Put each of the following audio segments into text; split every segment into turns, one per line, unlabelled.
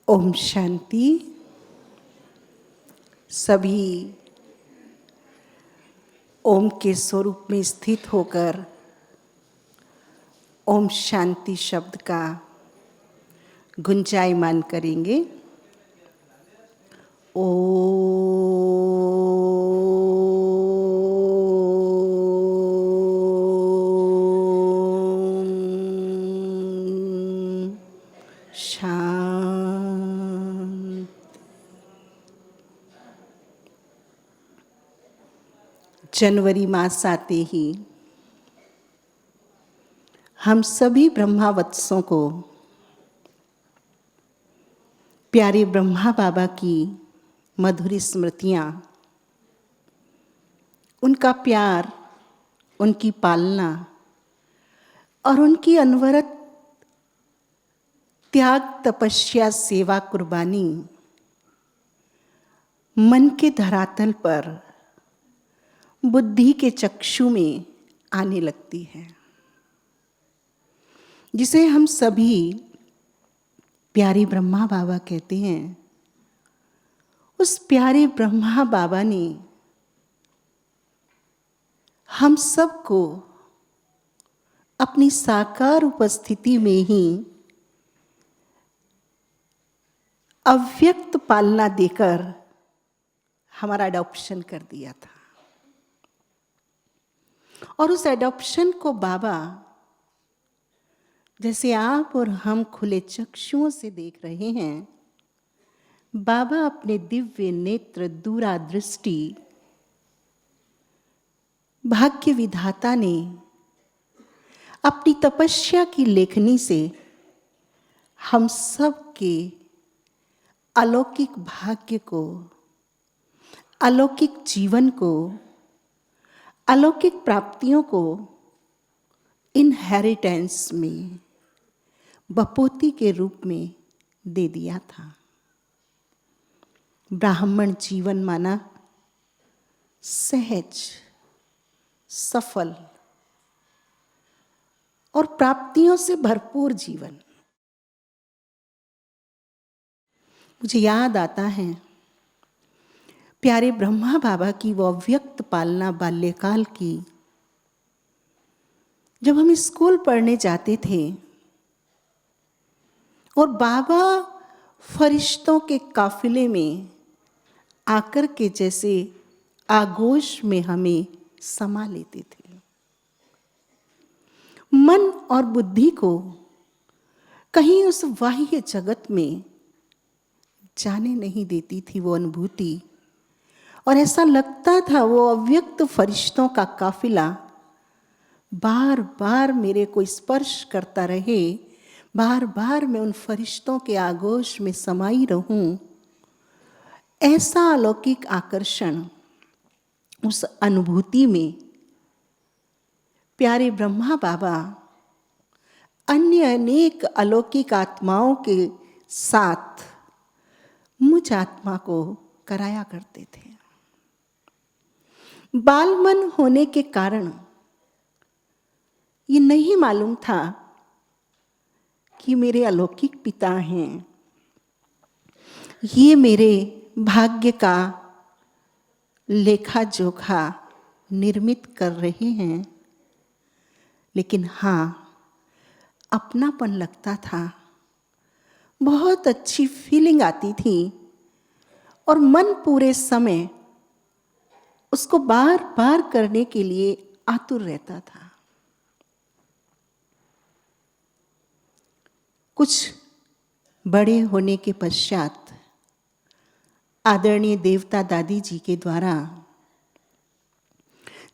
ओम शांति। सभी ओम के स्वरूप में स्थित होकर ओम शांति शब्द का गुंजायमान करेंगे। ओम शांति। जनवरी मास आते ही हम सभी ब्रह्मावत्सों को प्यारे ब्रह्मा बाबा की मधुर स्मृतियाँ, उनका प्यार, उनकी पालना और उनकी अनवरत त्याग, तपस्या, सेवा, कुर्बानी मन के धरातल पर बुद्धि के चक्षु में आने लगती है, जिसे हम सभी प्यारे ब्रह्मा बाबा कहते हैं। उस प्यारे ब्रह्मा बाबा ने हम सबको अपनी साकार उपस्थिति में ही अव्यक्त पालना देकर हमारा अडॉप्शन कर दिया था। और उस एडॉप्शन को बाबा, जैसे आप और हम खुले चक्षुओं से देख रहे हैं, बाबा अपने दिव्य नेत्र, दूरदृष्टि, भाग्य विधाता ने अपनी तपस्या की लेखनी से हम सब के अलौकिक भाग्य को, अलौकिक जीवन को, अलौकिक प्राप्तियों को इनहेरिटेंस में, बपोती के रूप में दे दिया था। ब्राह्मण जीवन माना सहज, सफल और प्राप्तियों से भरपूर जीवन। मुझे याद आता है प्यारे ब्रह्मा बाबा की वो अव्यक्त पालना बाल्यकाल की। जब हम स्कूल पढ़ने जाते थे और बाबा फरिश्तों के काफिले में आकर के जैसे आगोश में हमें समा लेते थे, मन और बुद्धि को कहीं उस बाह्य जगत में जाने नहीं देती थी वो अनुभूति। और ऐसा लगता था वो अव्यक्त फरिश्तों का काफिला बार बार मेरे को स्पर्श करता रहे, बार बार मैं उन फरिश्तों के आगोश में समाई रहूं। ऐसा अलौकिक आकर्षण उस अनुभूति में प्यारे ब्रह्मा बाबा अन्य अनेक अलौकिक आत्माओं के साथ मुझ आत्मा को कराया करते थे। बालमन होने के कारण ये नहीं मालूम था कि मेरे अलौकिक पिता हैं, ये मेरे भाग्य का लेखा जोखा निर्मित कर रहे हैं। लेकिन हाँ, अपनापन लगता था, बहुत अच्छी फीलिंग आती थी और मन पूरे समय उसको बार बार करने के लिए आतुर रहता था। कुछ बड़े होने के पश्चात आदरणीय देवता दादी जी के द्वारा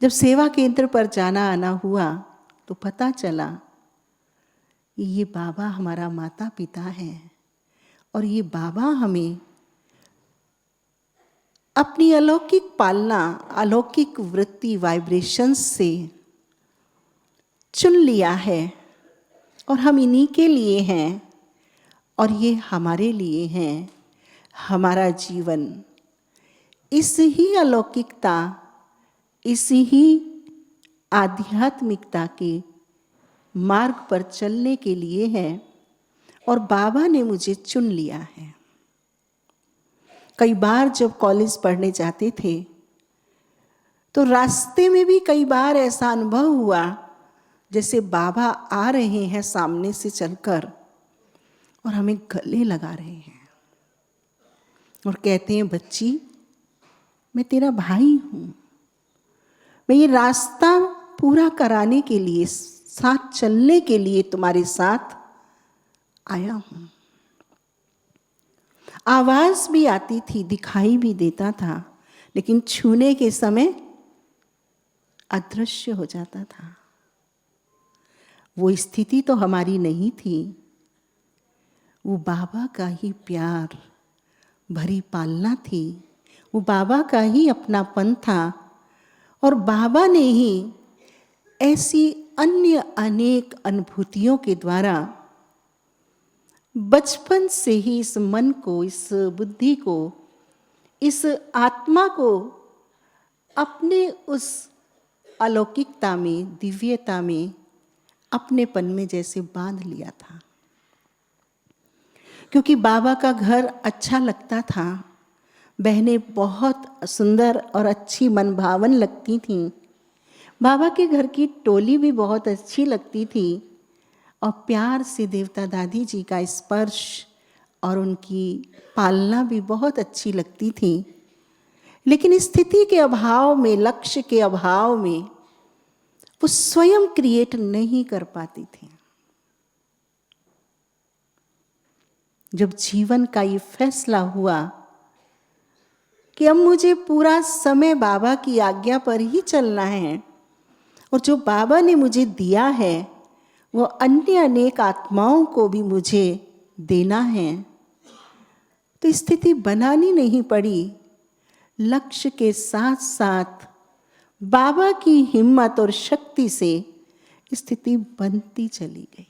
जब सेवा केंद्र पर जाना आना हुआ तो पता चला ये बाबा हमारा माता पिता है और ये बाबा हमें अपनी अलौकिक पालना, अलौकिक वृत्ति, वाइब्रेशंस से चुन लिया है और हम इन्हीं के लिए हैं और ये हमारे लिए हैं। हमारा जीवन इस ही अलौकिकता, इस ही आध्यात्मिकता के मार्ग पर चलने के लिए है और बाबा ने मुझे चुन लिया है। कई बार जब कॉलेज पढ़ने जाते थे तो रास्ते में भी कई बार ऐसा अनुभव हुआ जैसे बाबा आ रहे हैं सामने से चलकर और हमें गले लगा रहे हैं और कहते हैं, बच्ची मैं तेरा भाई हूं, मैं ये रास्ता पूरा कराने के लिए, साथ चलने के लिए तुम्हारे साथ आया हूं। आवाज भी आती थी, दिखाई भी देता था, लेकिन छूने के समय अदृश्य हो जाता था। वो स्थिति तो हमारी नहीं थी, वो बाबा का ही प्यार भरी पालना थी, वो बाबा का ही अपनापन था और बाबा ने ही ऐसी अन्य अनेक अनुभूतियों के द्वारा बचपन से ही इस मन को, इस बुद्धि को, इस आत्मा को अपने उस अलौकिकता में, दिव्यता में, अपनेपन में जैसे बांध लिया था। क्योंकि बाबा का घर अच्छा लगता था, बहनें बहुत सुंदर और अच्छी मनभावन लगती थीं, बाबा के घर की टोली भी बहुत अच्छी लगती थी और प्यार से देवता दादी जी का स्पर्श और उनकी पालना भी बहुत अच्छी लगती थी। लेकिन स्थिति के अभाव में, लक्ष्य के अभाव में वो स्वयं क्रिएट नहीं कर पाती थी। जब जीवन का ये फैसला हुआ कि अब मुझे पूरा समय बाबा की आज्ञा पर ही चलना है और जो बाबा ने मुझे दिया है वो अन्य अनेक आत्माओं को भी मुझे देना है, तो स्थिति बनानी नहीं पड़ी। लक्ष्य के साथ साथ बाबा की हिम्मत और शक्ति से स्थिति बनती चली गई।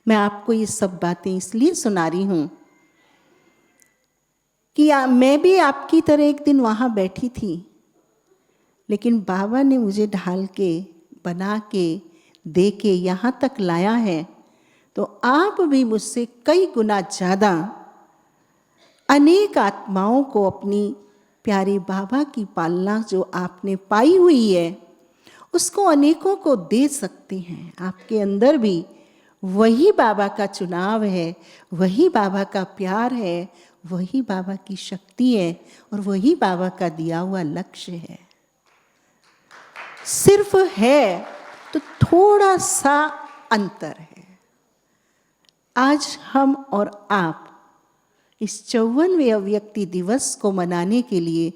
मैं आपको ये सब बातें इसलिए सुना रही हूं कि मैं भी आपकी तरह एक दिन वहां बैठी थी, लेकिन बाबा ने मुझे ढाल के, बना के, दे के यहाँ तक लाया है, तो आप भी मुझसे कई गुना ज़्यादा अनेक आत्माओं को अपनी प्यारे बाबा की पालना जो आपने पाई हुई है उसको अनेकों को दे सकते हैं। आपके अंदर भी वही बाबा का चुनाव है, वही बाबा का प्यार है, वही बाबा की शक्ति है और वही बाबा का दिया हुआ लक्ष्य है। सिर्फ है तो थोड़ा सा अंतर है। आज हम और आप इस 54वें अव्यक्ति दिवस को मनाने के लिए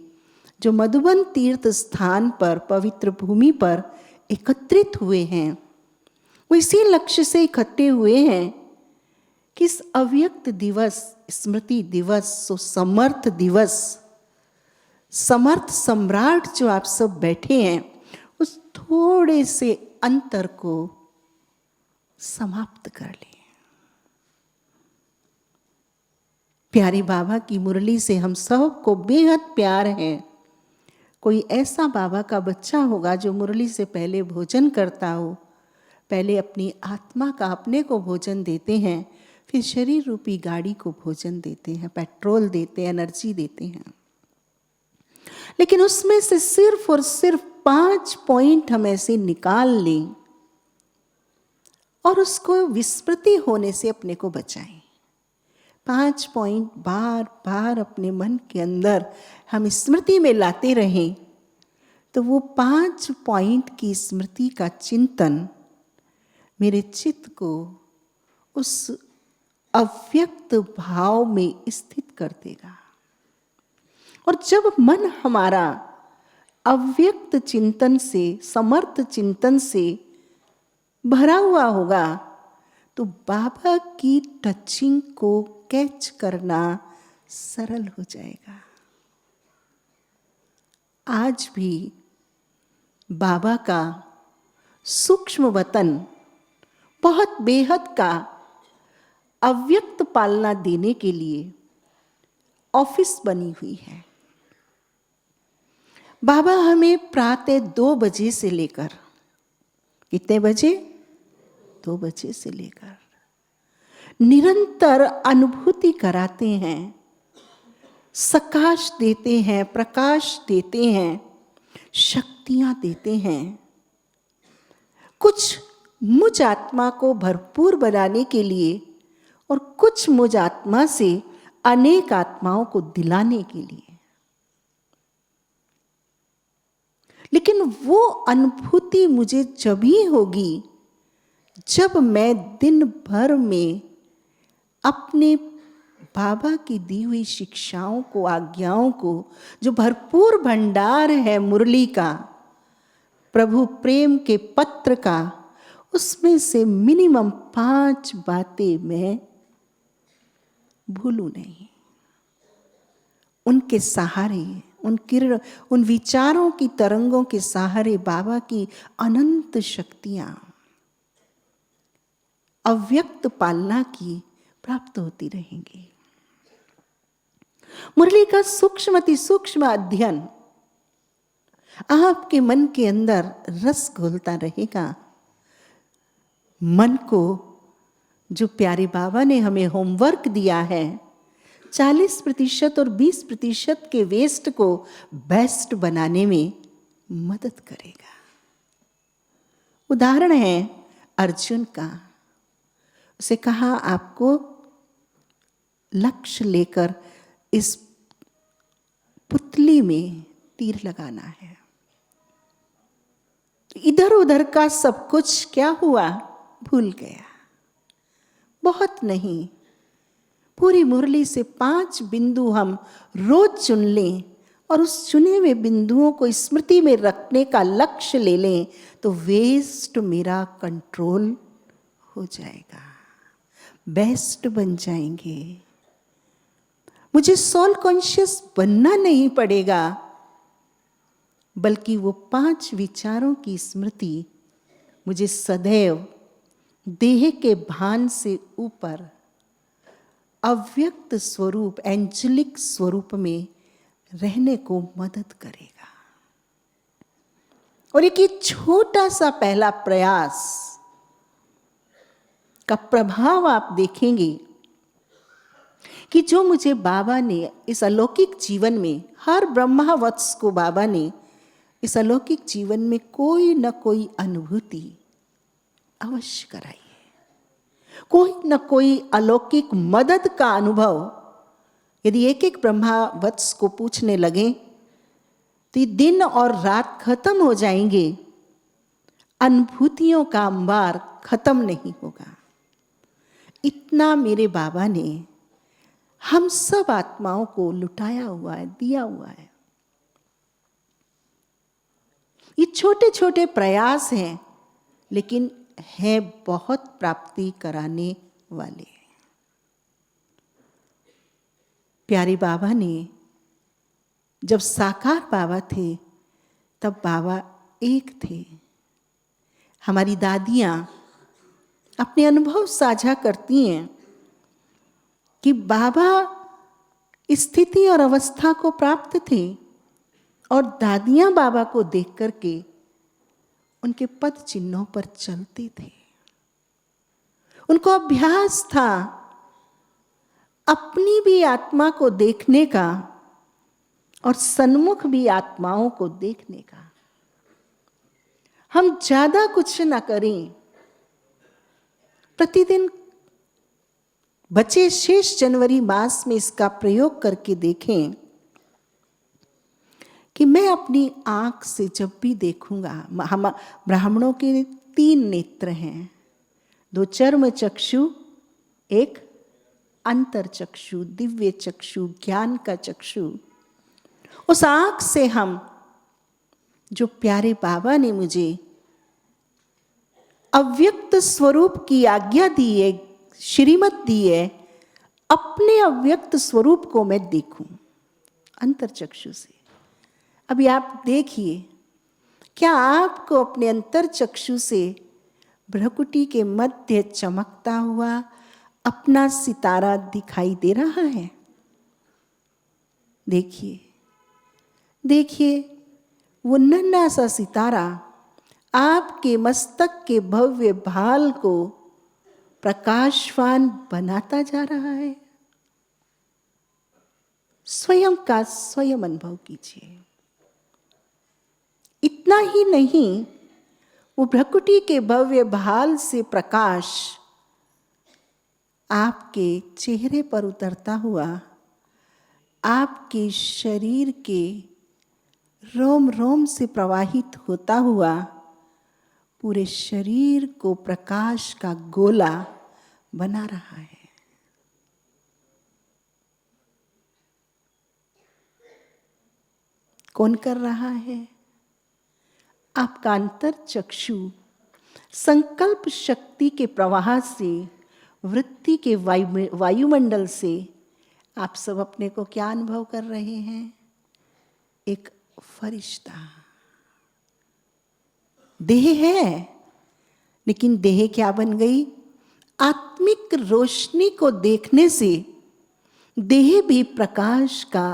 जो मधुबन तीर्थ स्थान पर, पवित्र भूमि पर एकत्रित हुए हैं, वो इसी लक्ष्य से इकट्ठे हुए हैं कि इस अव्यक्त दिवस, स्मृति दिवस, सो समर्थ दिवस, समर्थ सम्राट जो आप सब बैठे हैं, उस थोड़े से अंतर को समाप्त कर लें। प्यारे बाबा की मुरली से हम सब को बेहद प्यार है। कोई ऐसा बाबा का बच्चा होगा जो मुरली से पहले भोजन करता हो, पहले अपनी आत्मा का अपने को भोजन देते हैं, फिर शरीर रूपी गाड़ी को भोजन देते हैं, पेट्रोल देते हैं, एनर्जी देते हैं। लेकिन उसमें से सिर्फ और सिर्फ 5 पॉइंट हम ऐसे निकाल लें और उसको विस्मृति होने से अपने को बचाएं। 5 पॉइंट बार बार अपने मन के अंदर हम स्मृति में लाते रहें तो वो 5 पॉइंट की स्मृति का चिंतन मेरे चित्त को उस अव्यक्त भाव में स्थित कर देगा। और जब मन हमारा अव्यक्त चिंतन से, समर्थ चिंतन से भरा हुआ होगा तो बाबा की टचिंग को कैच करना सरल हो जाएगा। आज भी बाबा का सूक्ष्म वतन, बहुत बेहद का अव्यक्त पालना देने के लिए ऑफिस बनी हुई है। बाबा हमें प्रातः 2 बजे से लेकर, कितने बजे? 2 बजे से लेकर निरंतर अनुभूति कराते हैं सकाश देते हैं, प्रकाश देते हैं, शक्तियां देते हैं। कुछ मुझ आत्मा को भरपूर बनाने के लिए और कुछ मुझ आत्मा से अनेक आत्माओं को दिलाने के लिए। लेकिन वो अनुभूति मुझे जब ही होगी जब मैं दिन भर में अपने बाबा की दी हुई शिक्षाओं को, आज्ञाओं को, जो भरपूर भंडार है मुरली का, प्रभु प्रेम के पत्र का, उसमें से मिनिमम 5 बातें मैं भूलूं नहीं। उनके सहारे, उन विचारों की तरंगों के सहारे बाबा की अनंत शक्तियां अव्यक्त पालना की प्राप्त होती रहेंगी। मुरली का सूक्ष्म अति सूक्ष्म अध्ययन आपके मन के अंदर रस घोलता रहेगा। मन को जो प्यारे बाबा ने हमें होमवर्क दिया है, 40% और 20% के वेस्ट को बेस्ट बनाने में मदद करेगा। उदाहरण है अर्जुन का। उसे कहा आपको लक्ष्य लेकर इस पुतली में तीर लगाना है। इधर उधर का सब कुछ क्या हुआ, भूल गया। बहुत नहीं, पूरी मुरली से 5 बिंदु हम रोज चुन लें और उस चुने हुए बिंदुओं को स्मृति में रखने का लक्ष्य ले लें तो वेस्ट मेरा कंट्रोल हो जाएगा, बेस्ट बन जाएंगे। मुझे सोल कॉन्शियस बनना नहीं पड़ेगा, बल्कि वो 5 विचारों की स्मृति मुझे सदैव देह के भान से ऊपर अव्यक्त स्वरूप, एंजेलिक स्वरूप में रहने को मदद करेगा। और एक छोटा सा पहला प्रयास का प्रभाव आप देखेंगे कि जो मुझे बाबा ने इस अलौकिक जीवन में, हर ब्रह्मावत्स को बाबा ने इस अलौकिक जीवन में कोई न कोई अनुभूति अवश्य कराई है, कोई न कोई अलौकिक मदद का अनुभव। यदि एक एक ब्रह्मावत्स को पूछने लगे तो ये दिन और रात खत्म हो जाएंगे, अनुभूतियों का अंबार खत्म नहीं होगा। इतना मेरे बाबा ने हम सब आत्माओं को लुटाया हुआ है, दिया हुआ है। ये छोटे छोटे प्रयास हैं, लेकिन है बहुत प्राप्ति कराने वाले। प्यारे बाबा ने जब साकार बाबा थे तब बाबा एक थे। हमारी दादियां अपने अनुभव साझा करती हैं कि बाबा स्थिति और अवस्था को प्राप्त थे और दादियां बाबा को देख करके उनके पद चिन्हों पर चलते थे। उनको अभ्यास था अपनी भी आत्मा को देखने का और सन्मुख भी आत्माओं को देखने का। हम ज्यादा कुछ ना करें, प्रतिदिन बचे शेष जनवरी मास में इसका प्रयोग करके देखें कि मैं अपनी आंख से जब भी देखूंगा, हम ब्राह्मणों के 3 नेत्र हैं, 2 चर्म चक्षु, 1 अंतर चक्षु, दिव्य चक्षु, ज्ञान का चक्षु। उस आंख से हम, जो प्यारे बाबा ने मुझे अव्यक्त स्वरूप की आज्ञा दी है, श्रीमत दी है, अपने अव्यक्त स्वरूप को मैं देखूं अंतर चक्षु से। अभी आप देखिए, क्या आपको अपने अंतर चक्षु से भ्रकुटी के मध्य चमकता हुआ अपना सितारा दिखाई दे रहा है? देखिए देखिए, वो नन्हा सा सितारा आपके मस्तक के भव्य भाल को प्रकाशवान बनाता जा रहा है। स्वयं का स्वयं अनुभव कीजिए। इतना ही नहीं, वो भ्रकुटी के भव्य भाल से प्रकाश आपके चेहरे पर उतरता हुआ आपके शरीर के रोम रोम से प्रवाहित होता हुआ पूरे शरीर को प्रकाश का गोला बना रहा है। कौन कर रहा है? आपका अंतर चक्षु संकल्प शक्ति के प्रवाह से, वृत्ति के वायुमंडल से आप सब अपने को क्या अनुभव कर रहे हैं? एक फरिश्ता। देह है, लेकिन देह क्या बन गई? आत्मिक रोशनी को देखने से देह भी प्रकाश का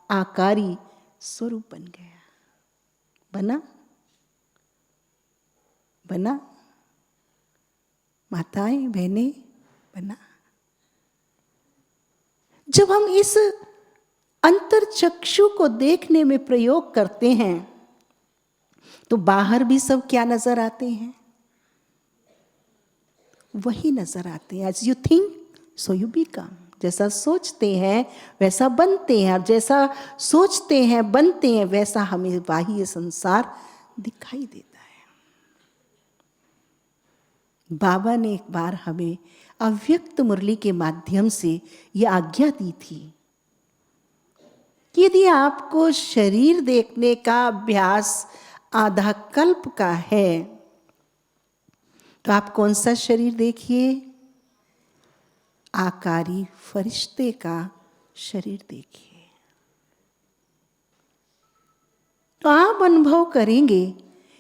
आकारी स्वरूप बन गया। बना माताएं, बहनें, बना। जब हम इस अंतर चक्षु को देखने में प्रयोग करते हैं तो बाहर भी सब क्या नजर आते हैं? वही नजर आते हैं। As you think so you become. जैसा सोचते हैं वैसा बनते हैं, और जैसा सोचते हैं बनते हैं वैसा हमें बाह्य संसार दिखाई देता है। बाबा ने एक बार हमें अव्यक्त मुरली के माध्यम से यह आज्ञा दी थी कि यदि आपको शरीर देखने का अभ्यास आधा कल्प का है तो आप कौन सा शरीर देखिए? आकारी फरिश्ते का शरीर देखिए। तो आप अनुभव करेंगे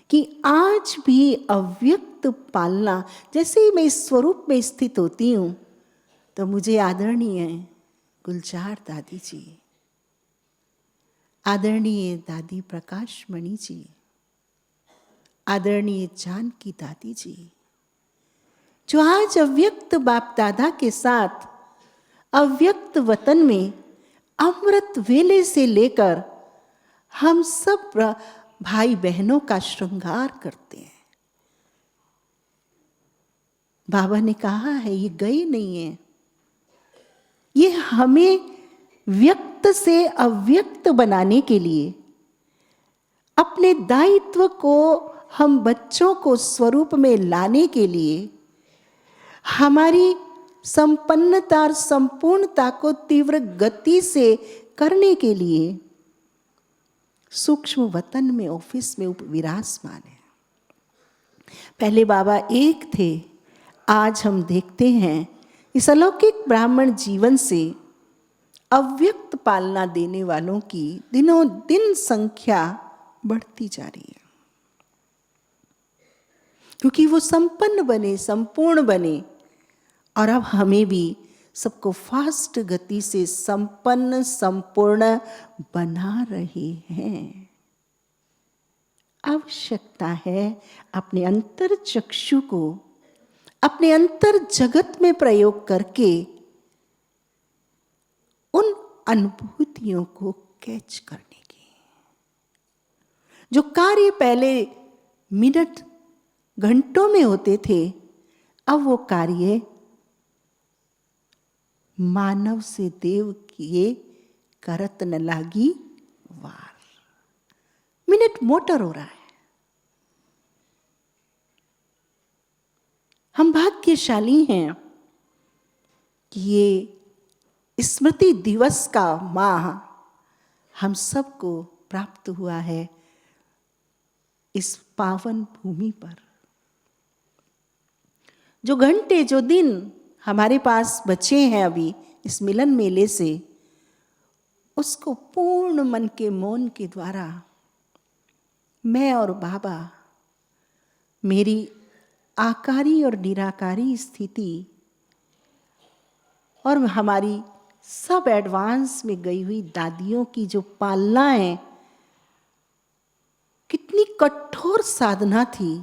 कि आज भी अव्यक्त पालना, जैसे ही मैं इस स्वरूप में स्थित होती हूँ तो मुझे आदरणीय गुलजार दादी जी, आदरणीय दादी प्रकाश मणि जी, आदरणीय जानकी दादी जी, जो आज अव्यक्त बाप दादा के साथ अव्यक्त वतन में अमृत वेले से लेकर हम सब भाई बहनों का श्रृंगार करते हैं। बाबा ने कहा है ये गए नहीं है, ये हमें व्यक्त से अव्यक्त बनाने के लिए, अपने दायित्व को हम बच्चों को स्वरूप में लाने के लिए, हमारी संपन्नता और संपूर्णता को तीव्र गति से करने के लिए सूक्ष्म वतन में, ऑफिस में विराजमान है। पहले बाबा एक थे, आज हम देखते हैं इस अलौकिक ब्राह्मण जीवन से अव्यक्त पालना देने वालों की दिनों दिन संख्या बढ़ती जा रही है, क्योंकि वो संपन्न बने, संपूर्ण बने, और अब हमें भी सबको फास्ट गति से संपन्न संपूर्ण बना रहे हैं। आवश्यकता है अपने अंतर चक्षु को अपने अंतर जगत में प्रयोग करके उन अनुभूतियों को कैच करने की। जो कार्य पहले मिनट घंटों में होते थे, अब वो कार्य मानव से देव किए करत न लागी वार। मिनट मोटर हो रहा है। हम भाग्यशाली हैं कि ये स्मृति दिवस का माह हम सबको प्राप्त हुआ है इस पावन भूमि पर। जो घंटे, जो दिन हमारे पास बचे हैं अभी इस मिलन मेले से, उसको पूर्ण मन के मौन के द्वारा मैं और बाबा, मेरी आकारी और निराकारी स्थिति और हमारी सब एडवांस में गई हुई दादियों की जो पालना है, कितनी कठोर साधना थी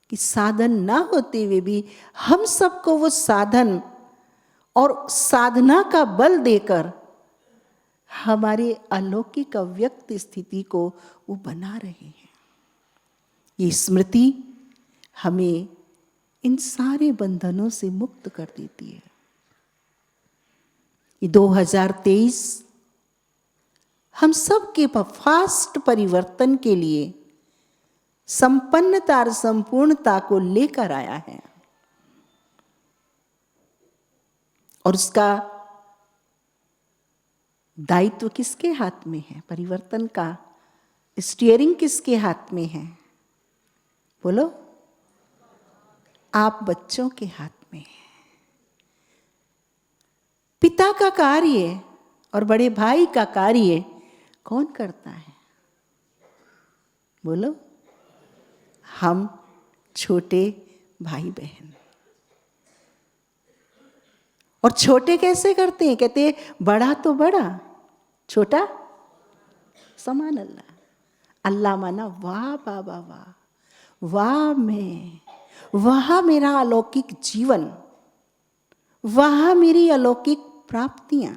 कि साधन ना होते हुए भी हम सबको वो साधन और साधना का बल देकर हमारे अलौकिक अव्यक्त स्थिति को वो बना रहे हैं। ये स्मृति हमें इन सारे बंधनों से मुक्त कर देती है। ये 2023 हम सब के फास्ट परिवर्तन के लिए संपन्नता और संपूर्णता को लेकर आया है, और उसका दायित्व किसके हाथ में है? परिवर्तन का स्टीयरिंग किसके हाथ में है? बोलो। आप बच्चों के हाथ में है। पिता का कार्य और बड़े भाई का कार्य कौन करता है? बोलो। हम छोटे भाई बहन। और छोटे कैसे करते हैं? कहते हैं बड़ा तो बड़ा, छोटा समान अल्लाह। अल्लाह माना वाह बाबा वाह, वाह मैं, वह मेरा अलौकिक जीवन, वह मेरी अलौकिक प्राप्तियां।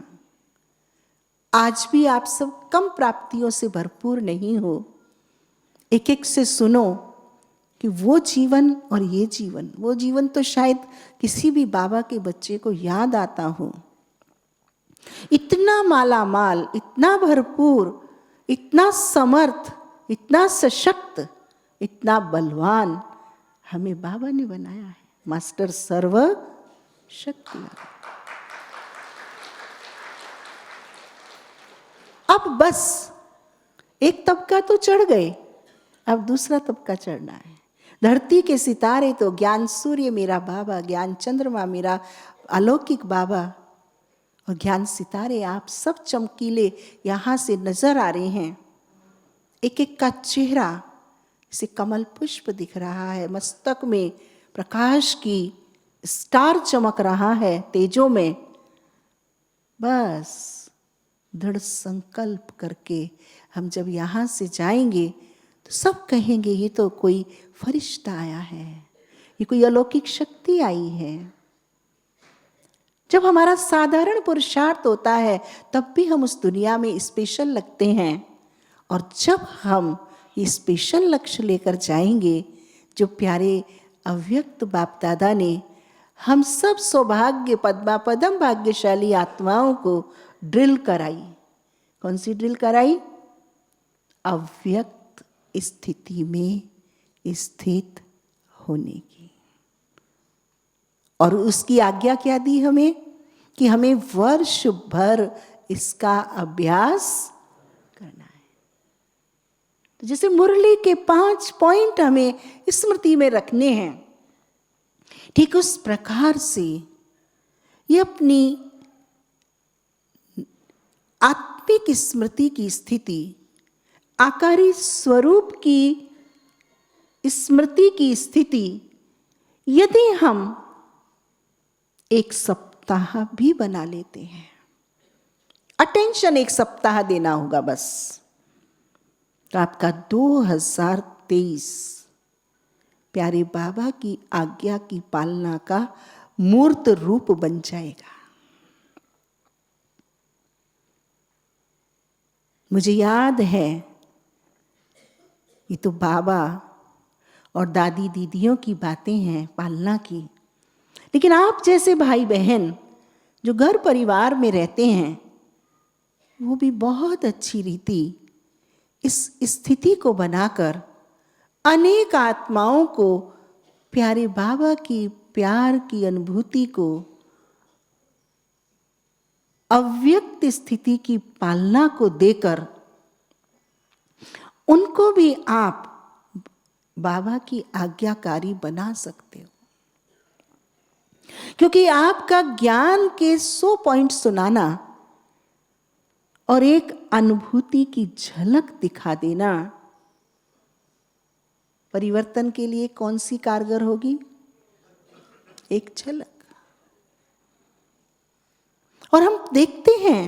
आज भी आप सब कम प्राप्तियों से भरपूर नहीं हो। एक एक से सुनो कि वो जीवन और ये जीवन, वो जीवन तो शायद किसी भी बाबा के बच्चे को याद आता हो। इतना माला माल, इतना भरपूर, इतना समर्थ, इतना सशक्त, इतना बलवान हमें बाबा ने बनाया है। मास्टर सर्व शक्तिमान। अब बस एक तबका तो चढ़ गए, अब दूसरा तबका चढ़ना है। धरती के सितारे तो ज्ञान सूर्य मेरा बाबा, ज्ञान चंद्रमा मेरा अलौकिक बाबा, और ज्ञान सितारे आप सब चमकीले यहां से नजर आ रहे हैं। एक एक का चेहरा जैसे कमल पुष्प दिख रहा है, मस्तक में प्रकाश की स्टार चमक रहा है तेजों में। बस दृढ़ संकल्प करके हम जब यहाँ से जाएंगे तो सब कहेंगे ये तो कोई फरिश्ता आया है, ये कोई अलौकिक शक्ति आई है। जब हमारा साधारण पुरुषार्थ होता है तब भी हम उस दुनिया में स्पेशल लगते हैं, और जब हम ये स्पेशल लक्ष्य लेकर जाएंगे जो प्यारे अव्यक्त बाप दादा ने हम सब सौभाग्य पद्म भाग्यशाली आत्माओं को ड्रिल कराई। कौन सी ड्रिल कराई? अव्यक्त स्थिति में स्थित होने की। और उसकी आज्ञा क्या दी हमें? कि हमें वर्ष भर इसका अभ्यास करना है। तो जैसे मुरली के 5 पॉइंट हमें स्मृति में रखने हैं, ठीक उस प्रकार से ये अपनी आत्मिक स्मृति की स्थिति, आकारी स्वरूप की स्मृति की स्थिति, यदि हम एक सप्ताह भी बना लेते हैं, अटेंशन एक सप्ताह देना होगा बस, तो आपका 2023 प्यारे बाबा की आज्ञा की पालना का मूर्त रूप बन जाएगा। मुझे याद है, ये तो बाबा और दादी दीदियों की बातें हैं पालना की, लेकिन आप जैसे भाई बहन जो घर परिवार में रहते हैं वो भी बहुत अच्छी रीति इस स्थिति को बनाकर अनेक आत्माओं को प्यारे बाबा की प्यार की अनुभूति को, अव्यक्त स्थिति की पालना को देकर उनको भी आप बाबा की आज्ञाकारी बना सकते हो। क्योंकि आपका ज्ञान के 100 पॉइंट सुनाना और एक अनुभूति की झलक दिखा देना परिवर्तन के लिए कौन सी कारगर होगी? एक झलक। और हम देखते हैं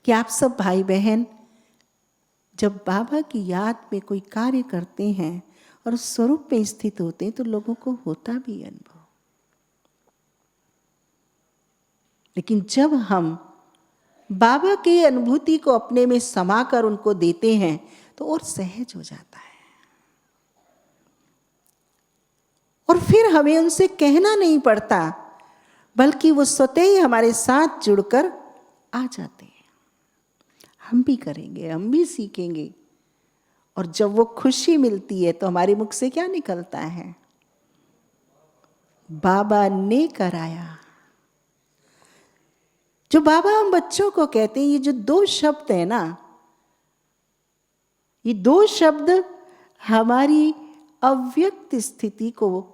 कि आप सब भाई बहन जब बाबा की याद में कोई कार्य करते हैं और उस स्वरूप में स्थित होते हैं तो लोगों को होता भी अनुभव। लेकिन जब हम बाबा की अनुभूति को अपने में समाकर उनको देते हैं तो और सहज हो जाता है। और फिर हमें उनसे कहना नहीं पड़ता, बल्कि वो स्वतः ही हमारे साथ जुड़कर आ जाते हैं। हम भी करेंगे, हम भी सीखेंगे। और जब वो खुशी मिलती है तो हमारे मुख से क्या निकलता है? बाबा ने कराया। जो बाबा हम बच्चों को कहते हैं, ये जो दो शब्द है ना, ये दो शब्द हमारी अव्यक्त स्थिति को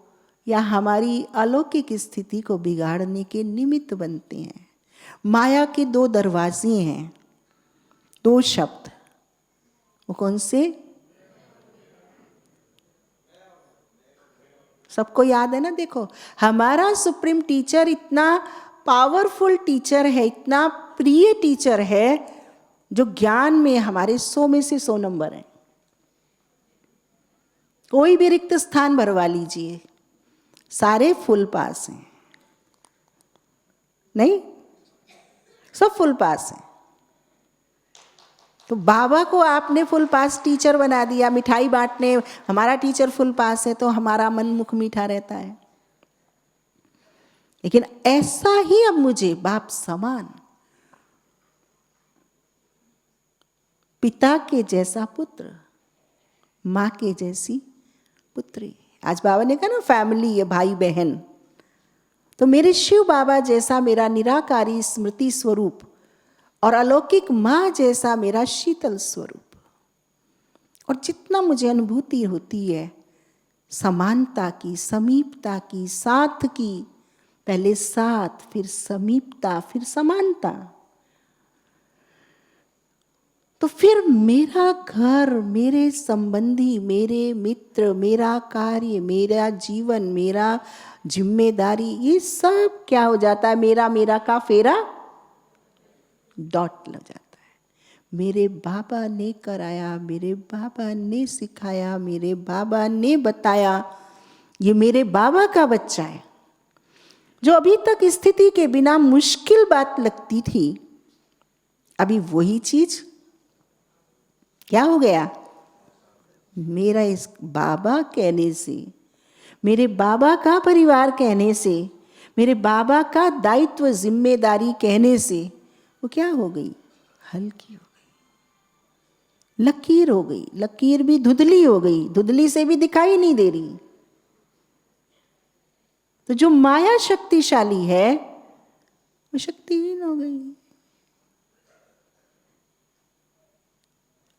या हमारी अलौकिक स्थिति को बिगाड़ने के निमित्त बनते हैं। माया के दो दरवाजे हैं, दो शब्द। वो कौन से? सबको याद है ना? देखो, हमारा सुप्रीम टीचर इतना पावरफुल टीचर है, इतना प्रिय टीचर है, जो ज्ञान में हमारे 100 में से 100 नंबर है। कोई भी रिक्त स्थान भरवा लीजिए, सारे फुल पास हैं। नहीं, सब फुल पास हैं। तो बाबा को आपने फुल पास टीचर बना दिया, मिठाई बांटने हमारा टीचर फुल पास है तो हमारा मन मुख मीठा रहता है। लेकिन ऐसा ही अब मुझे बाप समान, पिता के जैसा पुत्र, माँ के जैसी पुत्री। आज बाबा ने कहा ना, फैमिली है, भाई बहन। तो मेरे शिव बाबा जैसा मेरा निराकारी स्मृति स्वरूप और अलौकिक माँ जैसा मेरा शीतल स्वरूप। और जितना मुझे अनुभूति होती है समानता की, समीपता की, साथ की, पहले साथ, फिर समीपता, फिर समानता, तो फिर मेरा घर, मेरे संबंधी, मेरे मित्र, मेरा कार्य, मेरा जीवन, मेरा जिम्मेदारी, ये सब क्या हो जाता है? मेरा मेरा का फेरा डॉट लग जाता है। मेरे बाबा ने कराया, मेरे बाबा ने सिखाया, मेरे बाबा ने बताया। ये मेरे बाबा का बच्चा है। जो अभी तक स्थिति के बिना मुश्किल बात लगती थी, अभी वही चीज क्या हो गया? मेरा इस बाबा कहने से, मेरे बाबा का परिवार कहने से, मेरे बाबा का दायित्व जिम्मेदारी कहने से वो क्या हो गई? हल्की हो गई, लकीर हो गई। लकीर भी धुंधली हो गई, धुंधली से भी दिखाई नहीं दे रही। तो जो माया शक्तिशाली है वो शक्तिहीन हो गई।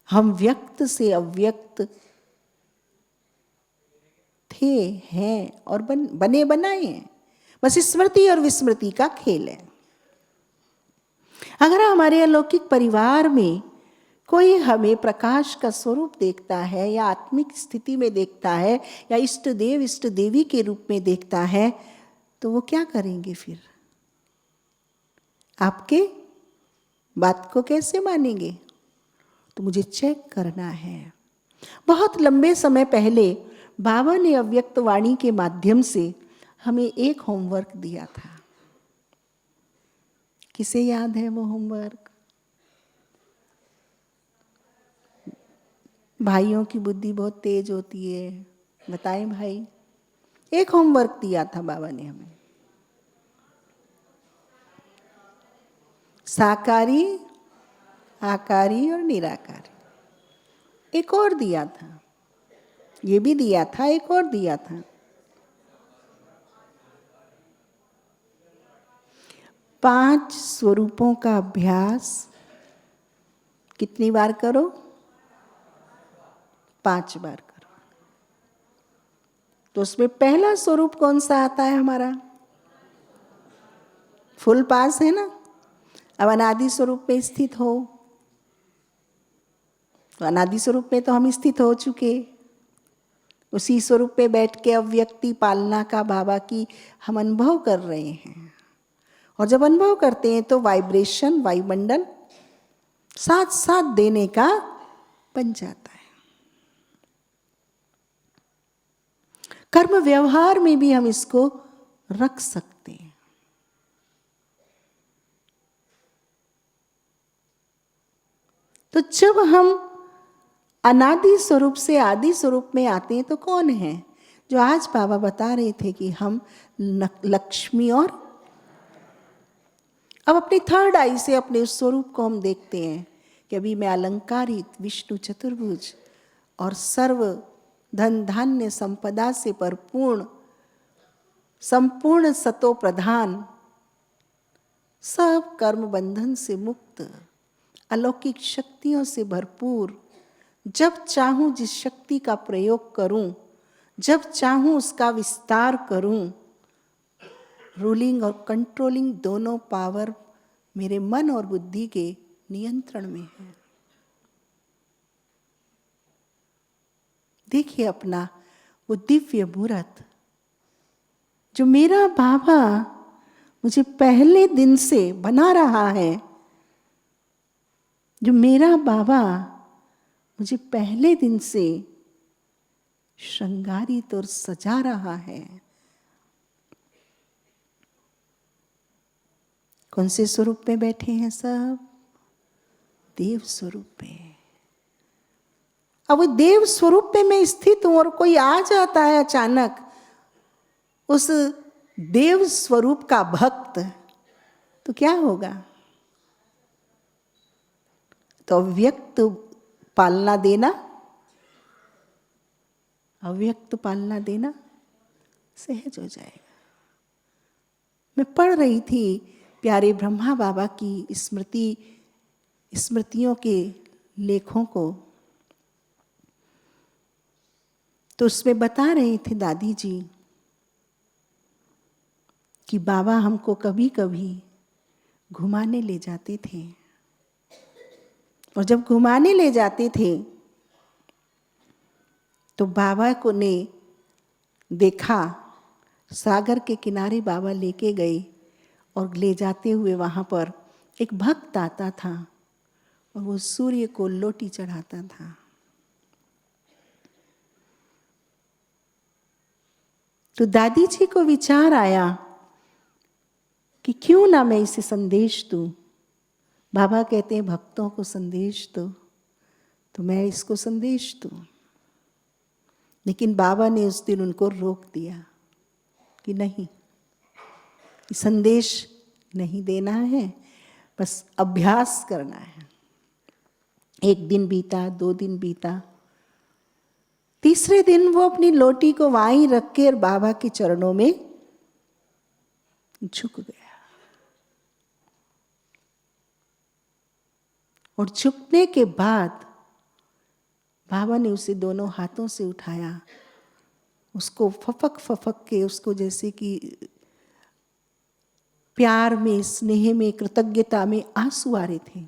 हम व्यक्त से अव्यक्त थे, हैं और बने बनाए हैं। बस स्मृति और विस्मृति का खेल है। अगर हमारे अलौकिक परिवार में कोई हमें प्रकाश का स्वरूप देखता है या आत्मिक स्थिति में देखता है या इष्ट देव इष्ट देवी के रूप में देखता है, तो वो क्या करेंगे फिर? आपके बात को कैसे मानेंगे? तो मुझे चेक करना है। बहुत लंबे समय पहले बाबा ने अव्यक्त वाणी के माध्यम से हमें एक होमवर्क दिया था। किसे याद है वो होमवर्क? भाइयों की बुद्धि बहुत तेज होती है, बताएं भाई। एक होमवर्क दिया था बाबा ने हमें, साकारी, आकारी और निराकारी। एक और दिया था, ये भी दिया था, एक और दिया था। 5 स्वरूपों का अभ्यास कितनी बार करो? 5 बार करो। तो उसमें पहला स्वरूप कौन सा आता है हमारा? फुल पास है ना। अब अनादि स्वरूप में स्थित हो, तो अनादि स्वरूप में तो हम स्थित हो चुके। उसी स्वरूप में बैठ के अव्यक्ति पालना का बाबा की हम अनुभव कर रहे हैं। और जब अनुभव करते हैं तो वाइब्रेशन, वायुमंडल साथ साथ देने का बन जाता है। कर्म व्यवहार में भी हम इसको रख सकते हैं। हम अनादि स्वरूप से आदि स्वरूप में आते हैं तो कौन है? जो आज बाबा बता रहे थे कि हम लक्ष्मी, और अब अपनी थर्ड आई से अपने उस स्वरूप को हम देखते हैं कि अभी मैं अलंकारित विष्णु चतुर्भुज और सर्व धन धान्य संपदा से परिपूर्ण, संपूर्ण सतो प्रधान, सब कर्म बंधन से मुक्त, अलौकिक शक्तियों से भरपूर, जब चाहूं जिस शक्ति का प्रयोग करूं, जब चाहूं उसका विस्तार करूं, रूलिंग और कंट्रोलिंग दोनों पावर मेरे मन और बुद्धि के नियंत्रण में है। देखिए अपना वो दिव्य मूर्त जो मेरा बाबा मुझे पहले दिन से बना रहा है, जो मेरा बाबा मुझे पहले दिन से श्रृंगारित और सजा रहा है। कौन से स्वरूप में बैठे हैं सब? देव स्वरूप में। अब वो देव स्वरूप में मैं स्थित हूं और कोई आ जाता है अचानक उस देव स्वरूप का भक्त, तो क्या होगा? तो अव्यक्त पालना देना, अव्यक्त पालना देना सहज हो जाएगा। मैं पढ़ रही थी प्यारे ब्रह्मा बाबा की स्मृतियों के लेखों को, तो उसमें बता रहे थे दादी जी कि बाबा हमको कभी कभी घुमाने ले जाते थे, और जब घुमाने ले जाते थे तो बाबा को ने देखा, सागर के किनारे बाबा लेके गए और ले जाते हुए वहाँ पर एक भक्त आता था और वो सूर्य को लोटी चढ़ाता था। तो दादी जी को विचार आया कि क्यों ना मैं इसे संदेश दूं। बाबा कहते हैं भक्तों को संदेश दो, तो मैं इसको संदेश दूं। लेकिन बाबा ने उस दिन उनको रोक दिया कि नहीं, संदेश नहीं देना है, बस अभ्यास करना है। एक दिन बीता, 2 दिन बीता, तीसरे दिन वो अपनी लोटी को वहीं रख के और बाबा के चरणों में झुक गया। और झुकने के बाद बाबा ने उसे दोनों हाथों से उठाया, उसको फपक फपक के, उसको जैसे कि प्यार में, स्नेह में, कृतज्ञता में आंसू आ रहे थे।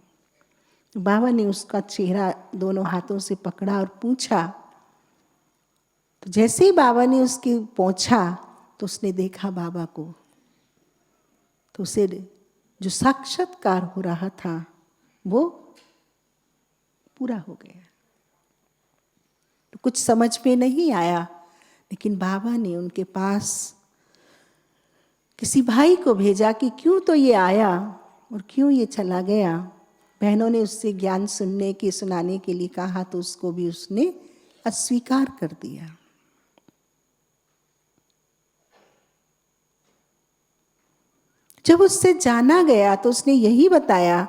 बाबा ने उसका चेहरा दोनों हाथों से पकड़ा और पूछा। तो जैसे ही बाबा ने उसके पहुंचा तो उसने देखा बाबा को, तो उसे जो साक्षात्कार हो रहा था वो पूरा हो गया। तो कुछ समझ में नहीं आया, लेकिन बाबा ने उनके पास किसी भाई को भेजा कि क्यों तो ये आया और क्यों ये चला गया। बहनों ने उससे ज्ञान सुनाने के लिए कहा, तो उसको भी उसने अस्वीकार कर दिया। जब उससे जाना गया तो उसने यही बताया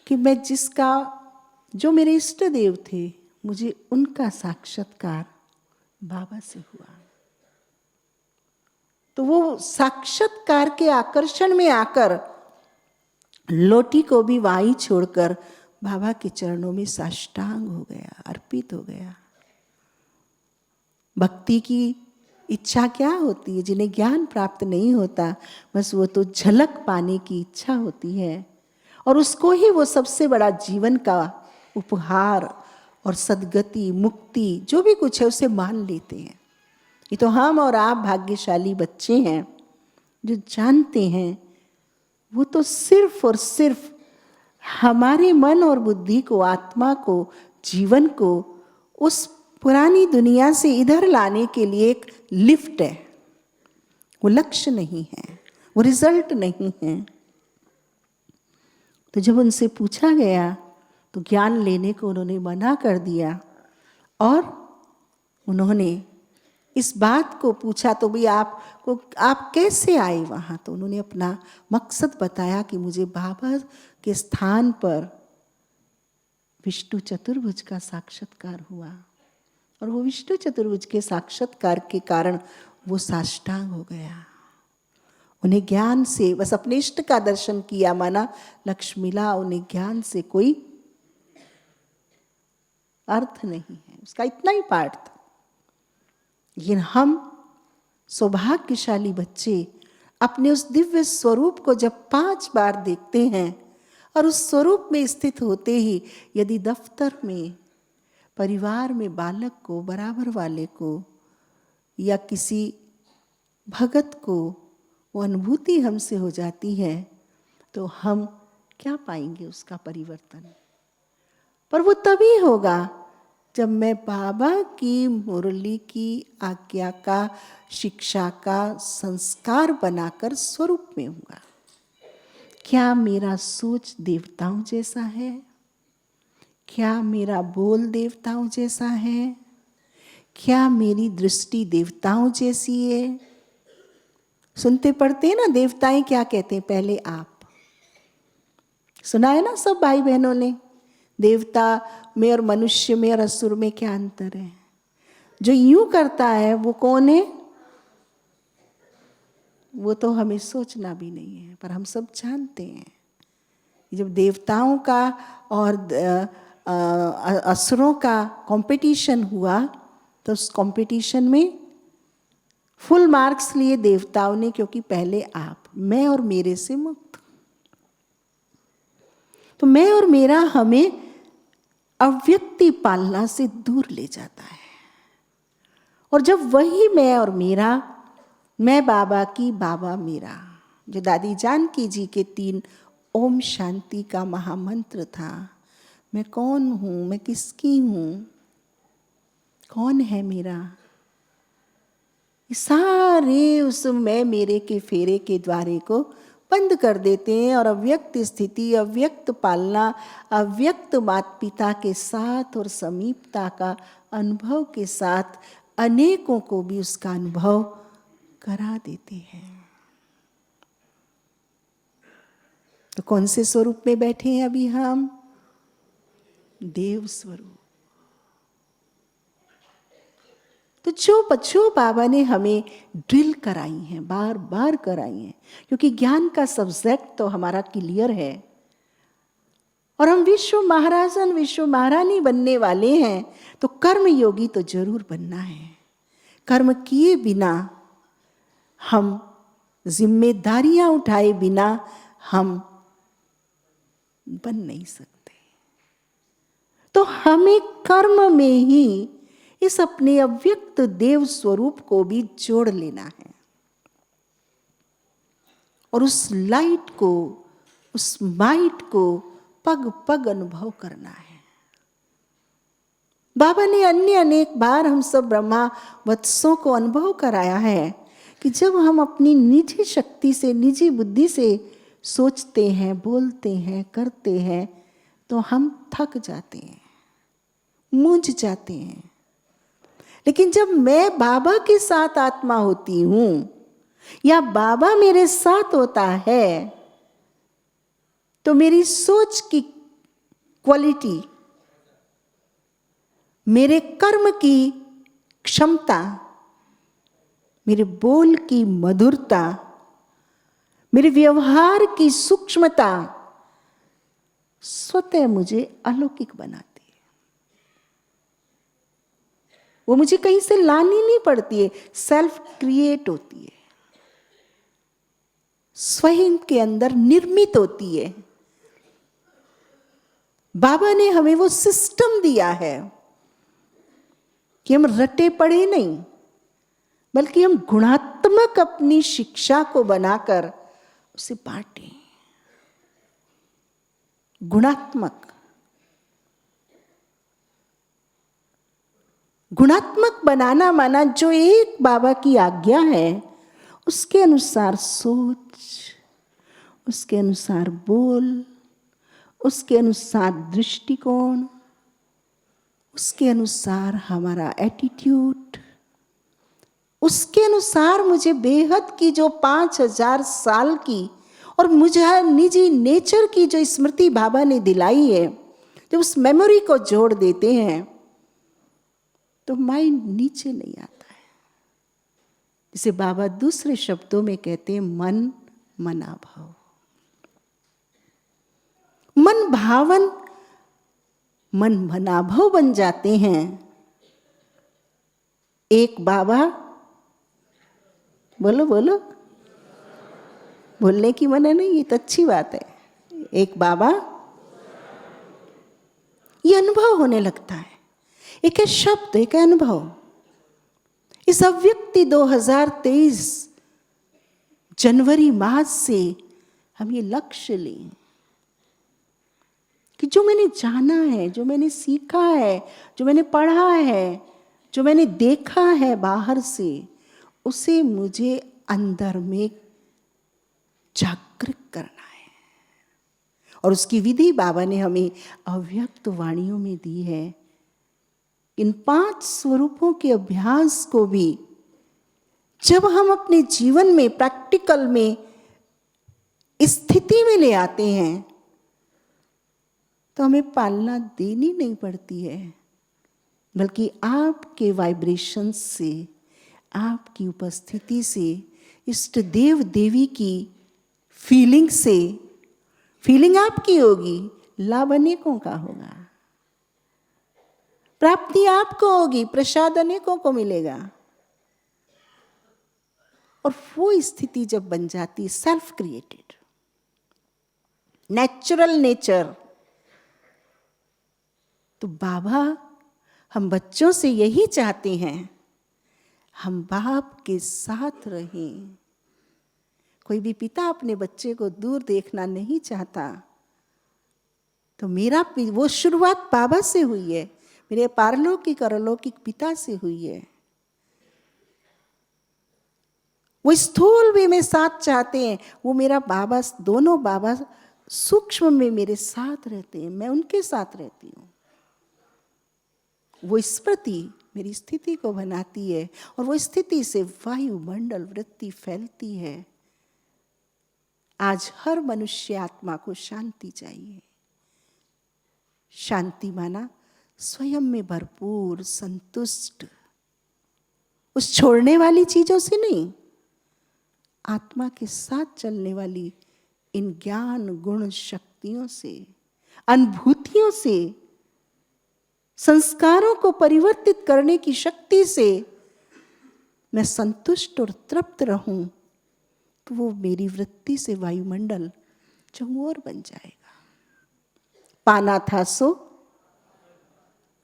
कि मैं जो मेरे इष्ट देव थे, मुझे उनका साक्षात्कार बाबा से हुआ। तो वो साक्षात्कार के आकर्षण में आकर लोटी को भी वहीं छोड़कर बाबा के चरणों में साष्टांग हो गया, अर्पित हो गया। भक्ति की इच्छा क्या होती है? जिन्हें ज्ञान प्राप्त नहीं होता, बस वो तो झलक पाने की इच्छा होती है, और उसको ही वो सबसे बड़ा जीवन का उपहार और सद्गति, मुक्ति, जो भी कुछ है उसे मान लेते हैं। ये तो हम और आप भाग्यशाली बच्चे हैं जो जानते हैं वो तो सिर्फ और सिर्फ हमारे मन और बुद्धि को, आत्मा को, जीवन को उस पुरानी दुनिया से इधर लाने के लिए एक लिफ्ट है। वो लक्ष्य नहीं है, वो रिजल्ट नहीं है। तो जब उनसे पूछा गया, तो ज्ञान लेने को उन्होंने मना कर दिया और उन्होंने इस बात को पूछा तो भी आप कैसे आए वहाँ। तो उन्होंने अपना मकसद बताया कि मुझे बाबा के स्थान पर विष्णु चतुर्भुज का साक्षात्कार हुआ और वो विष्णु चतुर्भुज के साक्षात्कार के कारण वो साष्टांग हो गया। उन्हें ज्ञान से बस अपने इष्ट का दर्शन किया, माना लक्ष्य मिला, उन्हें ज्ञान से कोई अर्थ नहीं है, उसका इतना ही पाठ था। लेकिन हम सौभाग्यशाली बच्चे अपने उस दिव्य स्वरूप को जब 5 बार देखते हैं और उस स्वरूप में स्थित होते ही यदि दफ्तर में, परिवार में बालक को, बराबर वाले को या किसी भगत को वो अनुभूति हमसे हो जाती है तो हम क्या पाएंगे उसका परिवर्तन। पर वो तभी होगा जब मैं बाबा की मुरली की आज्ञा का, शिक्षा का संस्कार बनाकर स्वरूप में हूँगा। क्या मेरा सोच देवताओं जैसा है? क्या मेरा बोल देवताओं जैसा है? क्या मेरी दृष्टि देवताओं जैसी है? सुनते पढ़ते हैं ना, देवताएं क्या कहते हैं? पहले आप। सुना है ना सब भाई बहनों ने? देवता में और मनुष्य में और असुर में क्या अंतर है? जो यूं करता है वो कौन है? वो तो हमें सोचना भी नहीं है, पर हम सब जानते हैं। जब देवताओं का और असुरों का कंपटीशन हुआ तो उस कंपटीशन में फुल मार्क्स लिए देवताओं ने, क्योंकि पहले आप, मैं और मेरे से मुक्त। तो मैं और मेरा हमें अव्यक्ति पालना से दूर ले जाता है। और जब वही मैं और मेरा, मैं बाबा की, बाबा मेरा, जो दादी जानकी जी के 3 ओम शांति का महामंत्र था, मैं कौन हूँ, मैं किसकी हूँ, कौन है मेरा, सारे उस मैं मेरे के फेरे के द्वारे को बंद कर देते हैं और अव्यक्त स्थिति, अव्यक्त पालना, अव्यक्त माता पिता के साथ और समीपता का अनुभव के साथ अनेकों को भी उसका अनुभव करा देते हैं। तो कौन से स्वरूप में बैठे हैं अभी हम? देव स्वरूप। तो जो बाबा ने हमें ड्रिल कराई हैं, बार बार कराई हैं, क्योंकि ज्ञान का सब्जेक्ट तो हमारा क्लियर है और हम विश्व महाराजन, विश्व महारानी बनने वाले हैं, तो कर्म योगी तो जरूर बनना है। कर्म किए बिना, हम जिम्मेदारियां उठाए बिना हम बन नहीं सकते। तो हमें कर्म में ही इस अपने अव्यक्त देव स्वरूप को भी जोड़ लेना है और उस लाइट को, उस माइट को पग पग अनुभव करना है। बाबा ने अन्य अनेक बार हम सब ब्रह्मा वत्सों को अनुभव कराया है कि जब हम अपनी निजी शक्ति से, निजी बुद्धि से सोचते हैं, बोलते हैं, करते हैं, तो हम थक जाते हैं, मूंझ जाते हैं। लेकिन जब मैं बाबा के साथ आत्मा होती हूं या बाबा मेरे साथ होता है, तो मेरी सोच की क्वालिटी, मेरे कर्म की क्षमता, मेरे बोल की मधुरता, मेरे व्यवहार की सूक्ष्मता स्वतः मुझे अलौकिक बनाती है। वो मुझे कहीं से लानी नहीं पड़ती है, सेल्फ क्रिएट होती है, स्वयं के अंदर निर्मित होती है। बाबा ने हमें वो सिस्टम दिया है कि हम रटे पड़े नहीं, बल्कि हम गुणात्मक अपनी शिक्षा को बनाकर उसे बांटें। गुणात्मक बनाना माना जो एक बाबा की आज्ञा है उसके अनुसार सोच, उसके अनुसार बोल, उसके अनुसार दृष्टिकोण, उसके अनुसार हमारा एटीट्यूड, उसके अनुसार मुझे बेहद की जो 5000 साल की और मुझे निजी नेचर की जो स्मृति बाबा ने दिलाई है, जब उस मेमोरी को जोड़ देते हैं तो माइंड नीचे नहीं आता है। जिसे बाबा दूसरे शब्दों में कहते हैं मन मना भाव। मन भावन मन मनाभव बन जाते हैं। एक बाबा, बोलो बोलो, बोलने की मना नहीं, ये तो अच्छी बात है। एक बाबा, ये अनुभव होने लगता है। एक है शब्द, एक है अनुभव। इस अव्यक्ति 2023 जनवरी मास से हम ये लक्ष्य लें कि जो मैंने जाना है, जो मैंने सीखा है, जो मैंने पढ़ा है, जो मैंने देखा है बाहर से, उसे मुझे अंदर में जागृत करना है। और उसकी विधि बाबा ने हमें अव्यक्त वाणियों में दी है। इन 5 स्वरूपों के अभ्यास को भी जब हम अपने जीवन में प्रैक्टिकल में स्थिति में ले आते हैं तो हमें पालना देनी नहीं पड़ती है, बल्कि आपके वाइब्रेशन से, आपकी उपस्थिति से, इष्ट देव देवी की फीलिंग से, फीलिंग आपकी होगी, लाभ अनेकों का होगा, प्राप्ति आपको होगी, प्रसाद अनेकों को मिलेगा। और वो स्थिति जब बन जाती, सेल्फ क्रिएटेड, नेचुरल नेचर, तो बाबा हम बच्चों से यही चाहते हैं, हम बाप के साथ रहें। कोई भी पिता अपने बच्चे को दूर देखना नहीं चाहता। तो मेरा वो शुरुआत बाबा से हुई है, मेरे पारलौकिक और अलौकिक पिता से हुई है। वो स्थूल भी में साथ चाहते हैं, वो मेरा बाबा, दोनों बाबा सूक्ष्म में मेरे साथ रहते हैं, मैं उनके साथ रहती हूँ। वो स्मृति मेरी स्थिति को बनाती है और वो स्थिति से वायुमंडल वृत्ति फैलती है। आज हर मनुष्य आत्मा को शांति चाहिए। शांति माना स्वयं में भरपूर, संतुष्ट, उस छोड़ने वाली चीजों से नहीं, आत्मा के साथ चलने वाली इन ज्ञान गुण शक्तियों से, अनुभूतियों से, संस्कारों को परिवर्तित करने की शक्ति से मैं संतुष्ट और तृप्त रहूं, तो वो मेरी वृत्ति से वायुमंडल चहुओर बन जाएगा। पाना था सो,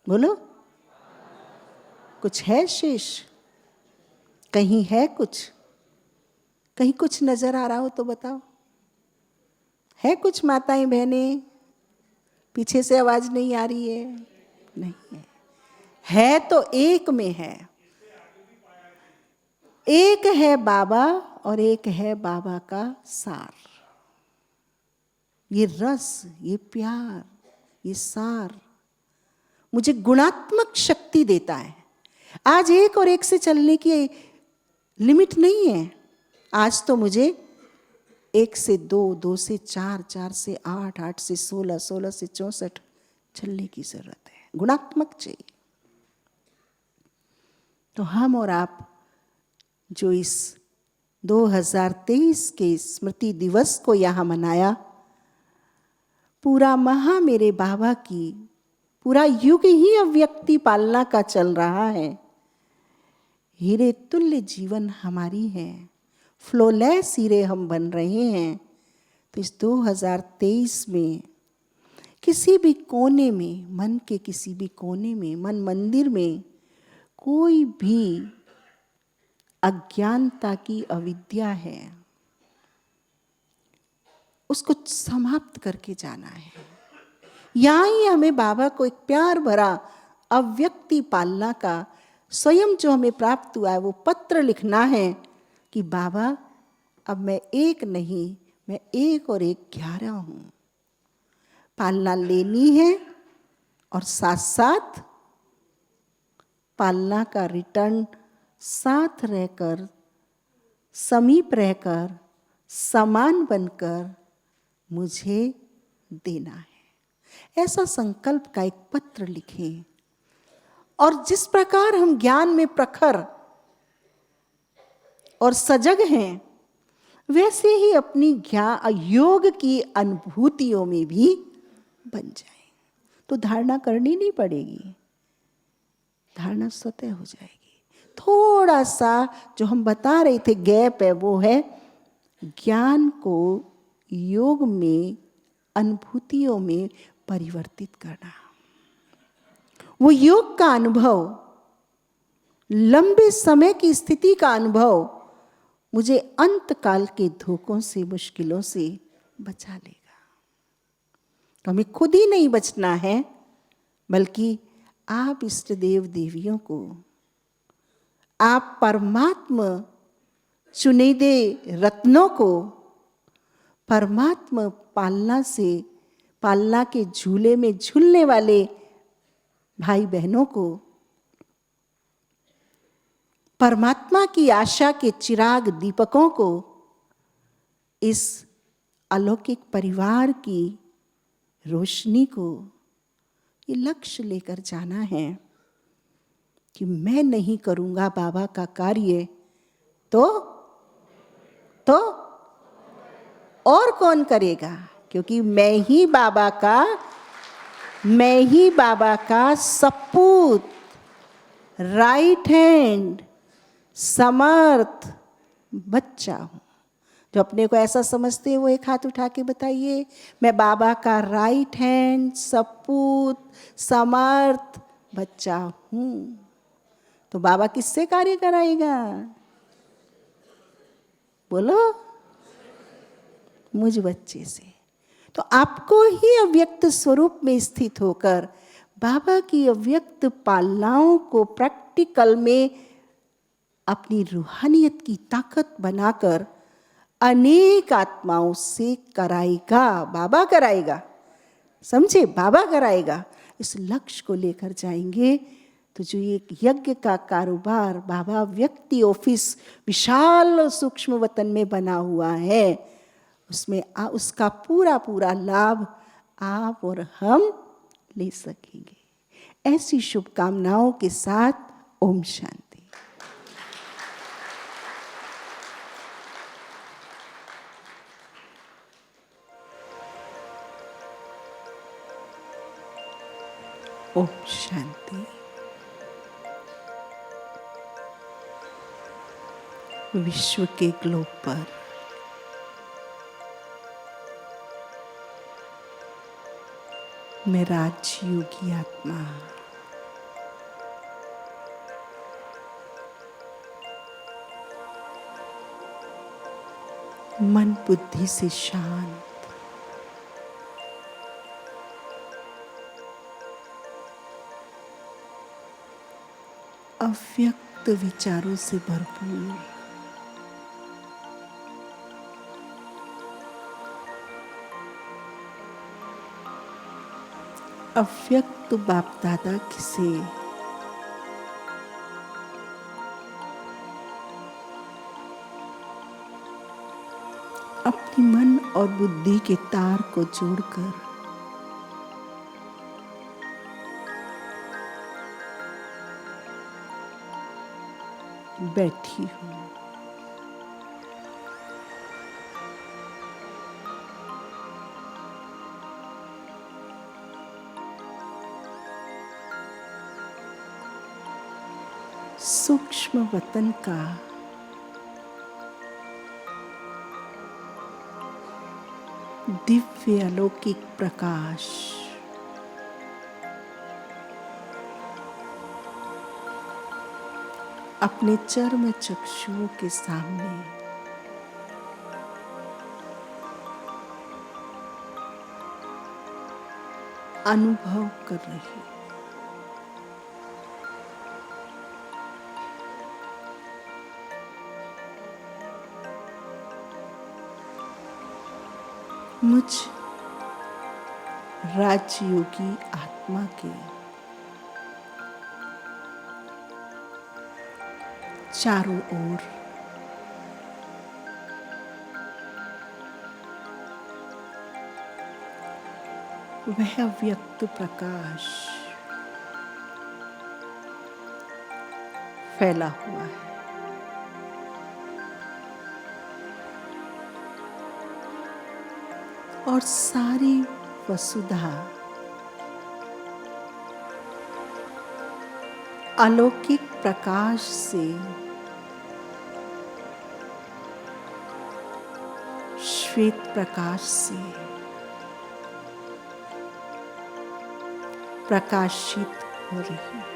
बोलो, कुछ है शेष? कहीं है कुछ? कहीं कुछ नजर आ रहा हो तो बताओ। है कुछ माताएं बहनें? पीछे से आवाज नहीं आ रही है? नहीं है तो एक में है। एक है बाबा और एक है बाबा का सार। ये रस, ये प्यार, ये सार मुझे गुणात्मक शक्ति देता है। आज 1 और 1 से चलने की लिमिट नहीं है। आज तो मुझे 1 से 2, 2 से 4, 4 से 8, 8 से 16, 16 से 64 चलने की जरूरत है। गुणात्मक चाहिए। तो हम और आप जो इस 2023 के स्मृति दिवस को यहाँ मनाया, पूरा माह मेरे बाबा की, पूरा युग ही अव्यक्ति पालना का चल रहा है। हीरे तुल्य जीवन हमारी है, फ्लोलेस हीरे हम बन रहे हैं। तो इस 2023 में किसी भी कोने में, मन के किसी भी कोने में, मन मंदिर में कोई भी अज्ञानता की अविद्या है, उसको समाप्त करके जाना है। यहाँ ही हमें बाबा को एक प्यार भरा अव्यक्ति पालना का स्वयं जो हमें प्राप्त हुआ है वो पत्र लिखना है कि बाबा अब मैं एक नहीं, मैं 1 और 1 11 हूँ। पालना लेनी है और साथ साथ पालना का रिटर्न साथ रहकर, समीप रहकर, समान बनकर मुझे देना है। ऐसा संकल्प का एक पत्र लिखें। और जिस प्रकार हम ज्ञान में प्रखर और सजग हैं, वैसे ही अपनी योग की अनुभूतियों में भी बन जाए। तो धारणा करनी नहीं पड़ेगी, धारणा स्वतः हो जाएगी। थोड़ा सा जो हम बता रहे थे गैप है, वो है ज्ञान को योग में, अनुभूतियों में परिवर्तित करना। वो योग का अनुभव, लंबे समय की स्थिति का अनुभव मुझे अंत काल के धोखों से, मुश्किलों से बचा लेगा। तो हमें खुद ही नहीं बचना है, बल्कि आप इष्ट देव देवियों को, आप परमात्मा चुनिंदे रत्नों को, परमात्मा पालना के झूले में झूलने वाले भाई बहनों को, परमात्मा की आशा के चिराग दीपकों को, इस अलौकिक परिवार की रोशनी को ये लक्ष्य लेकर जाना है कि मैं नहीं करूंगा बाबा का कार्य तो और कौन करेगा? क्योंकि मैं ही बाबा का सपूत, राइट हैंड, समर्थ बच्चा हूं। जो अपने को ऐसा समझते हैं वो एक हाथ उठा के बताइए, मैं बाबा का राइट हैंड, सपूत, समर्थ बच्चा हूं। तो बाबा किससे कार्य कराएगा? बोलो, मुझ बच्चे से। तो आपको ही अव्यक्त स्वरूप में स्थित होकर बाबा की अव्यक्त पालनाओं को प्रैक्टिकल में अपनी रूहानियत की ताकत बनाकर अनेक आत्माओं से कराएगा। बाबा कराएगा, समझे, बाबा कराएगा। इस लक्ष्य को लेकर जाएंगे तो जो एक यज्ञ का कारोबार बाबा व्यक्ति ऑफिस विशाल सूक्ष्म वतन में बना हुआ है, उसमें उसका पूरा पूरा लाभ आप और हम ले सकेंगे। ऐसी शुभकामनाओं के साथ ओम शांति। ओम शांति। विश्व के ग्लोब पर मैं राजयोगी आत्मा मन बुद्धि से शांत, अव्यक्त विचारों से भरपूर, अव्यक्त बाप दादा से अपनी मन और बुद्धि के तार को जोड़कर बैठी हूँ। सूक्ष्म वतन का दिव्य अलौकिक प्रकाश अपने चर्म चक्षुओं के सामने अनुभव कर रही। मुझ राजयोगी आत्मा के चारों ओर वह व्यक्त प्रकाश फैला हुआ है। और सारी वसुधा अलौकिक प्रकाश से श्वेत प्रकाश से प्रकाशित हो रही है।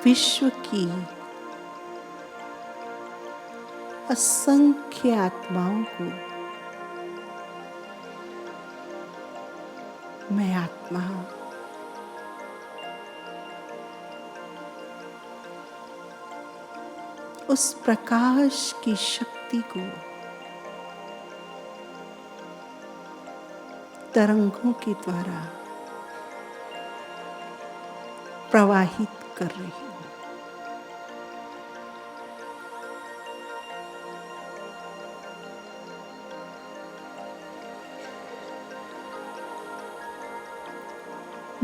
विश्व की असंख्य आत्माओं को मैं आत्मा उस प्रकाश की शक्ति को तरंगों के द्वारा प्रवाहित कर रही हूँ।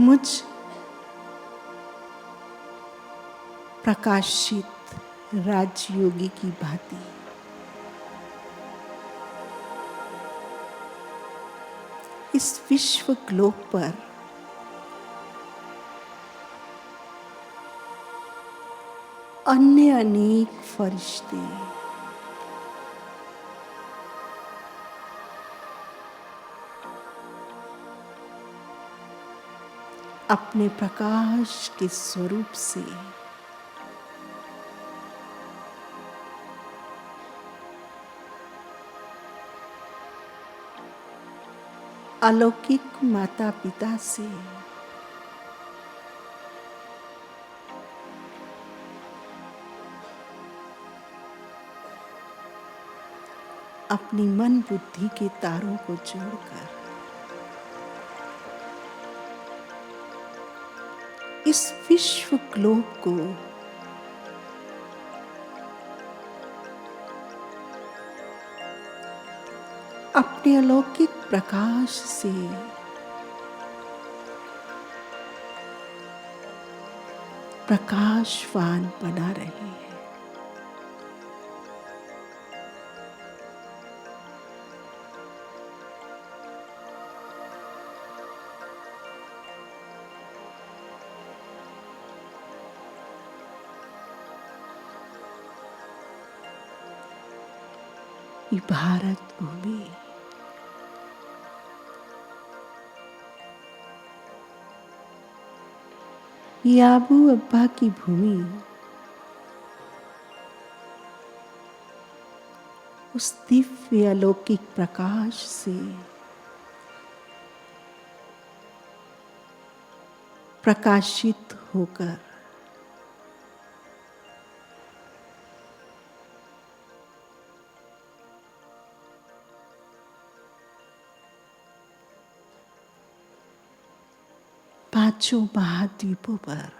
मुझ प्रकाशित राजयोगी की भांति इस विश्व ग्लोब पर अन्य अनेक फरिश्ते अपने प्रकाश के स्वरूप से अलौकिक माता पिता से अपनी मन बुद्धि के तारों को जोड़कर इस विश्व ग्लोब को अपने अलौकिक प्रकाश से प्रकाशवान बना रही है। ये भारत भूमि ये आबू अब्बा की भूमि उस दिव्य अलौकिक प्रकाश से प्रकाशित होकर पांचों महाद्वीपों पर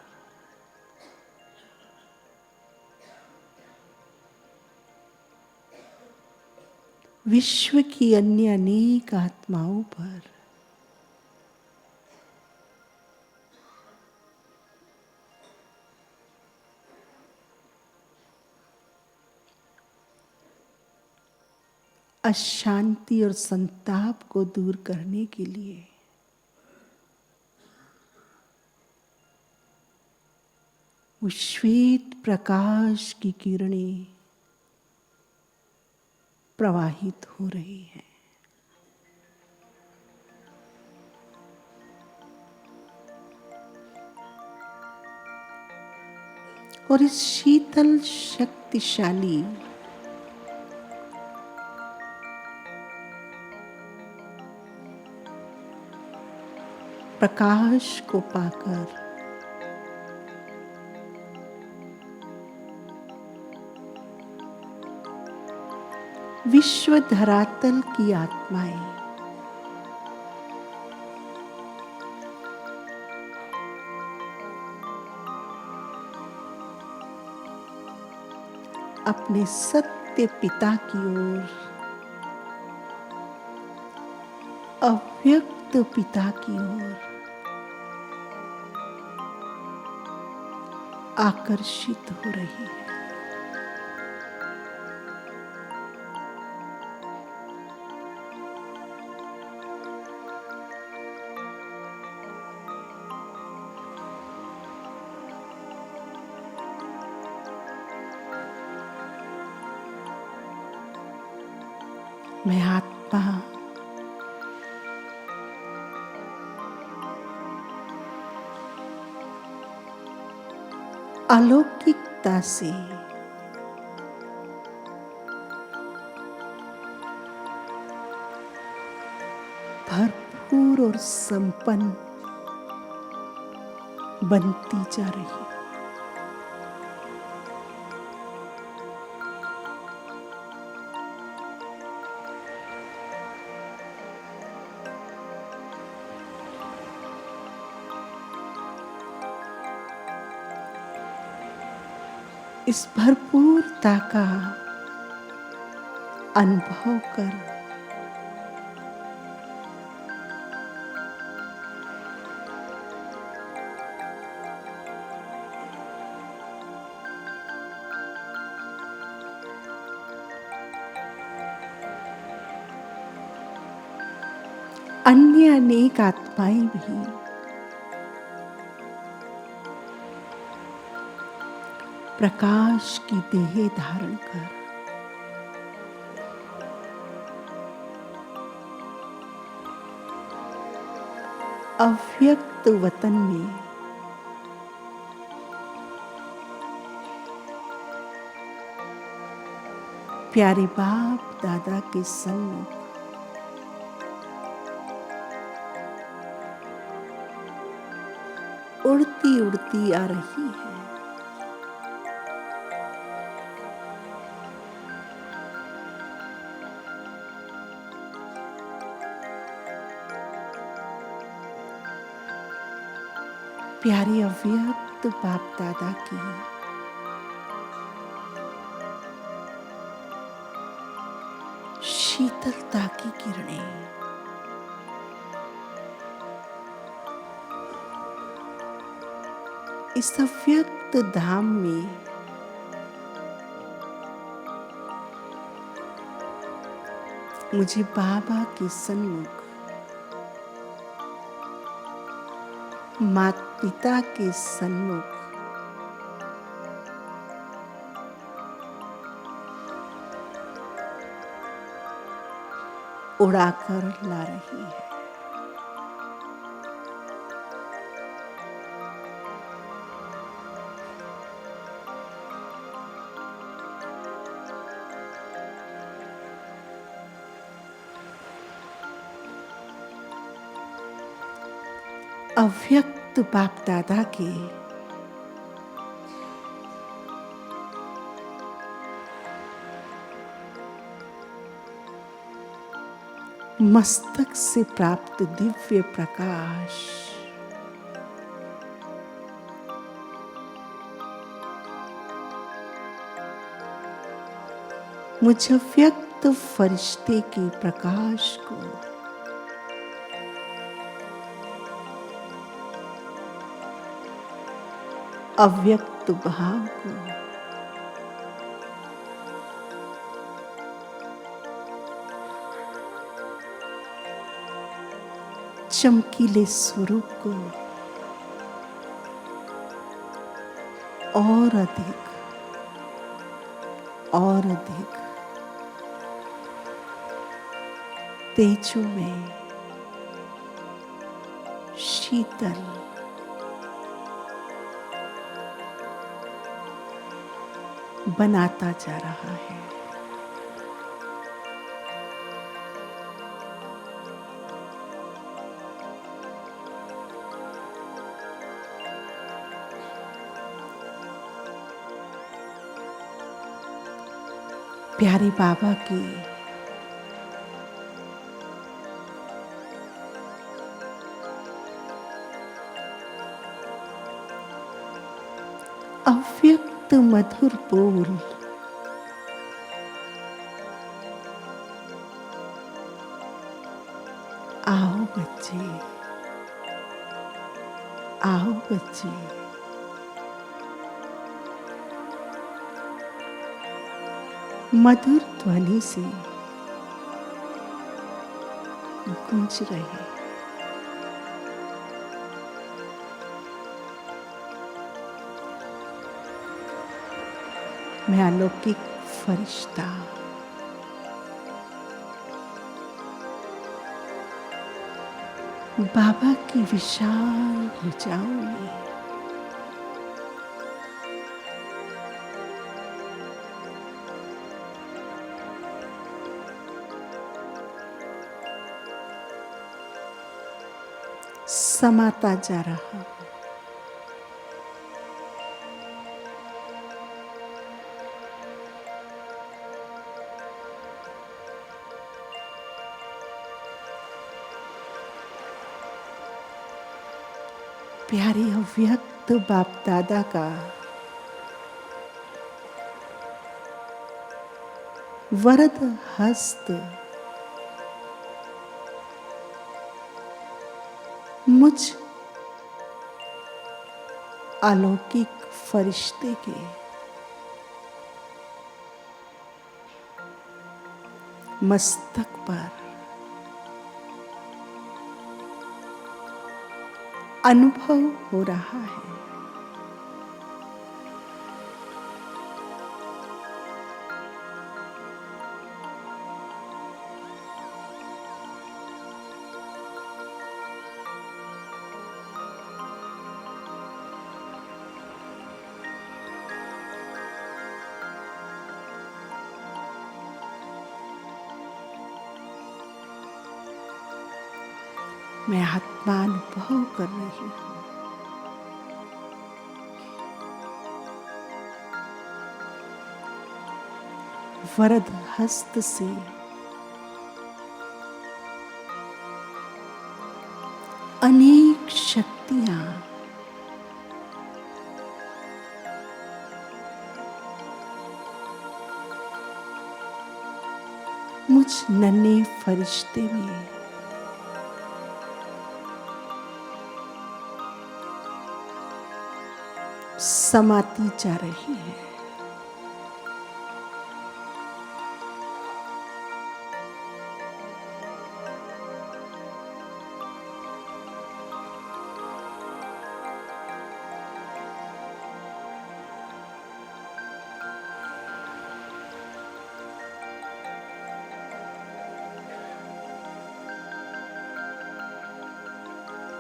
विश्व की अन्य अनेक आत्माओं पर अशांति और संताप को दूर करने के लिए वो श्वेत प्रकाश की किरणें प्रवाहित हो रही हैं। और इस शीतल शक्तिशाली प्रकाश को पाकर विश्व धरातल की आत्माएं अपने सत्य पिता की ओर, अव्यक्त पिता की ओर आकर्षित हो रही है। मैं आत्मा अलौकिकता से भरपूर और संपन्न बनती जा रही है। इस भरपूरता का अनुभव कर अन्य अनेक आत्माएं भी प्रकाश की देह धारण कर अव्यक्त वतन में प्यारे बाप दादा के सम्मुख उड़ती उड़ती आ रही है। प्यारी अव्यक्त बाप दादा की शीतलता की किरणें इस अव्यक्त धाम में मुझे बाबा के सन्मुख, माता पिता के सन्मुख उड़ाकर ला रही है। अव्यक्त बाप दादा के मस्तक से प्राप्त दिव्य प्रकाश मुझ अव्यक्त फरिश्ते के प्रकाश को अव्यक्त भाव को चमकीले स्वरूप को और अधिक तेजो में शीतल बनाता जा रहा है। प्यारे बाबा की अव्यक्त मधुर बोल, आओ बच्चे, आओ बच्चे, मधुर ध्वनि से गूंज रहे। मैं अलौकिक फरिश्ता बाबा की विशाल भुजाओं में समाता जा रहा हूं। प्यारे अव्यक्त बाप दादा का वरद हस्त मुझ अलौकिक फरिश्ते के मस्तक पर अनुभव हो रहा है। मैं आत्मा अनुभव कर रही हूं। वरद हस्त से अनेक शक्तियां मुझ नन्हे फरिश्ते में समाती जा रही है।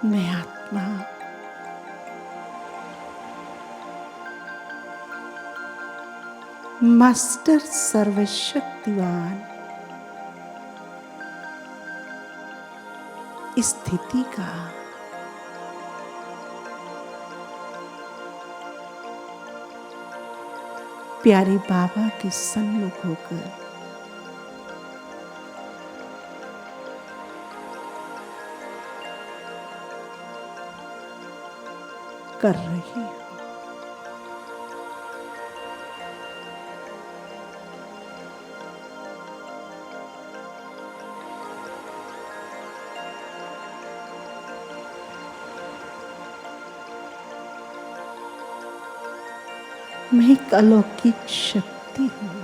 मैं आत्मा मास्टर सर्वशक्तिवान स्थिति का प्यारे बाबा के सन्मुख होकर कर रही हूं। मैं एक अलौकिक शक्ति हूं।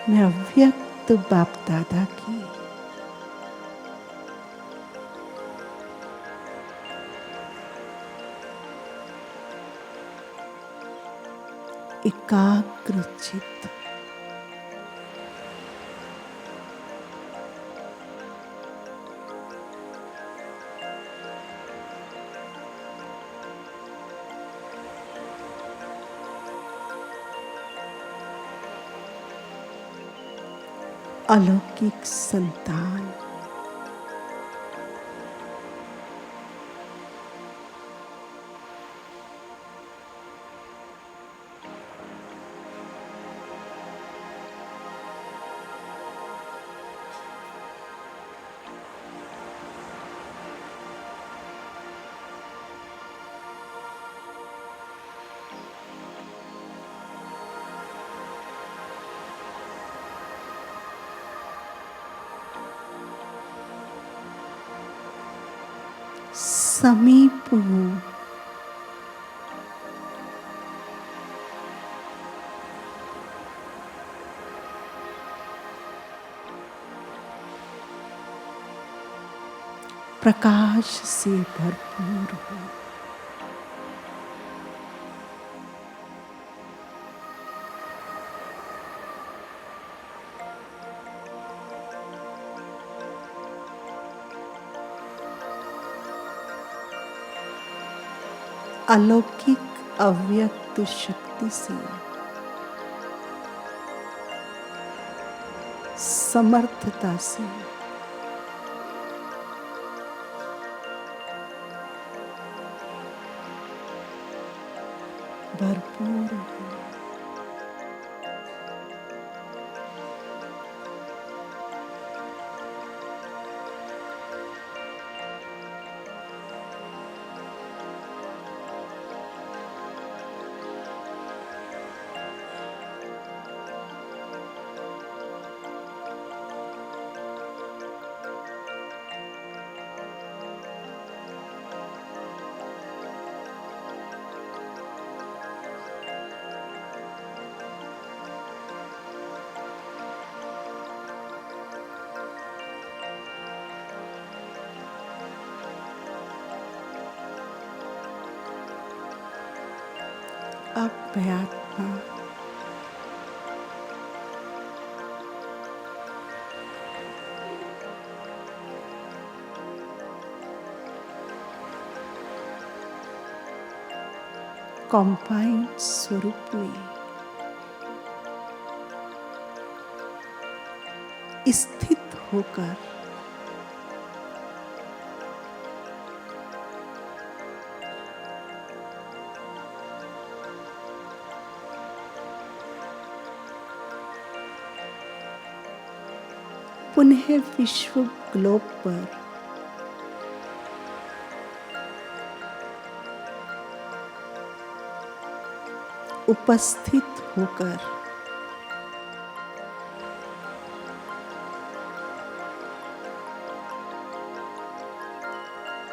मैं अव्यक्त बाप दादा की एकाग्र चित्त अलौकिक संतान समीप हूँ। प्रकाश से भरपूर हूँ। अलौकिक अव्यक्त शक्ति से, समर्थता से भरपूर हूँ। अब मैं आत्मा कॉम्पाइंड स्वरूप में स्थित होकर पुनः विश्व ग्लोब पर उपस्थित होकर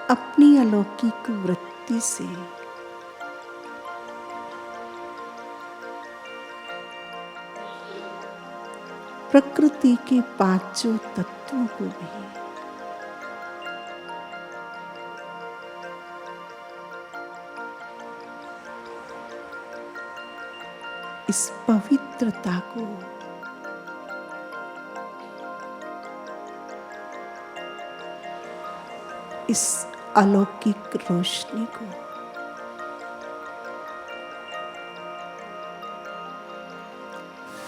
अपनी अलौकिक वृत्ति से प्रकृति के पांचों तत्वों को भी इस पवित्रता को इस अलौकिक रोशनी को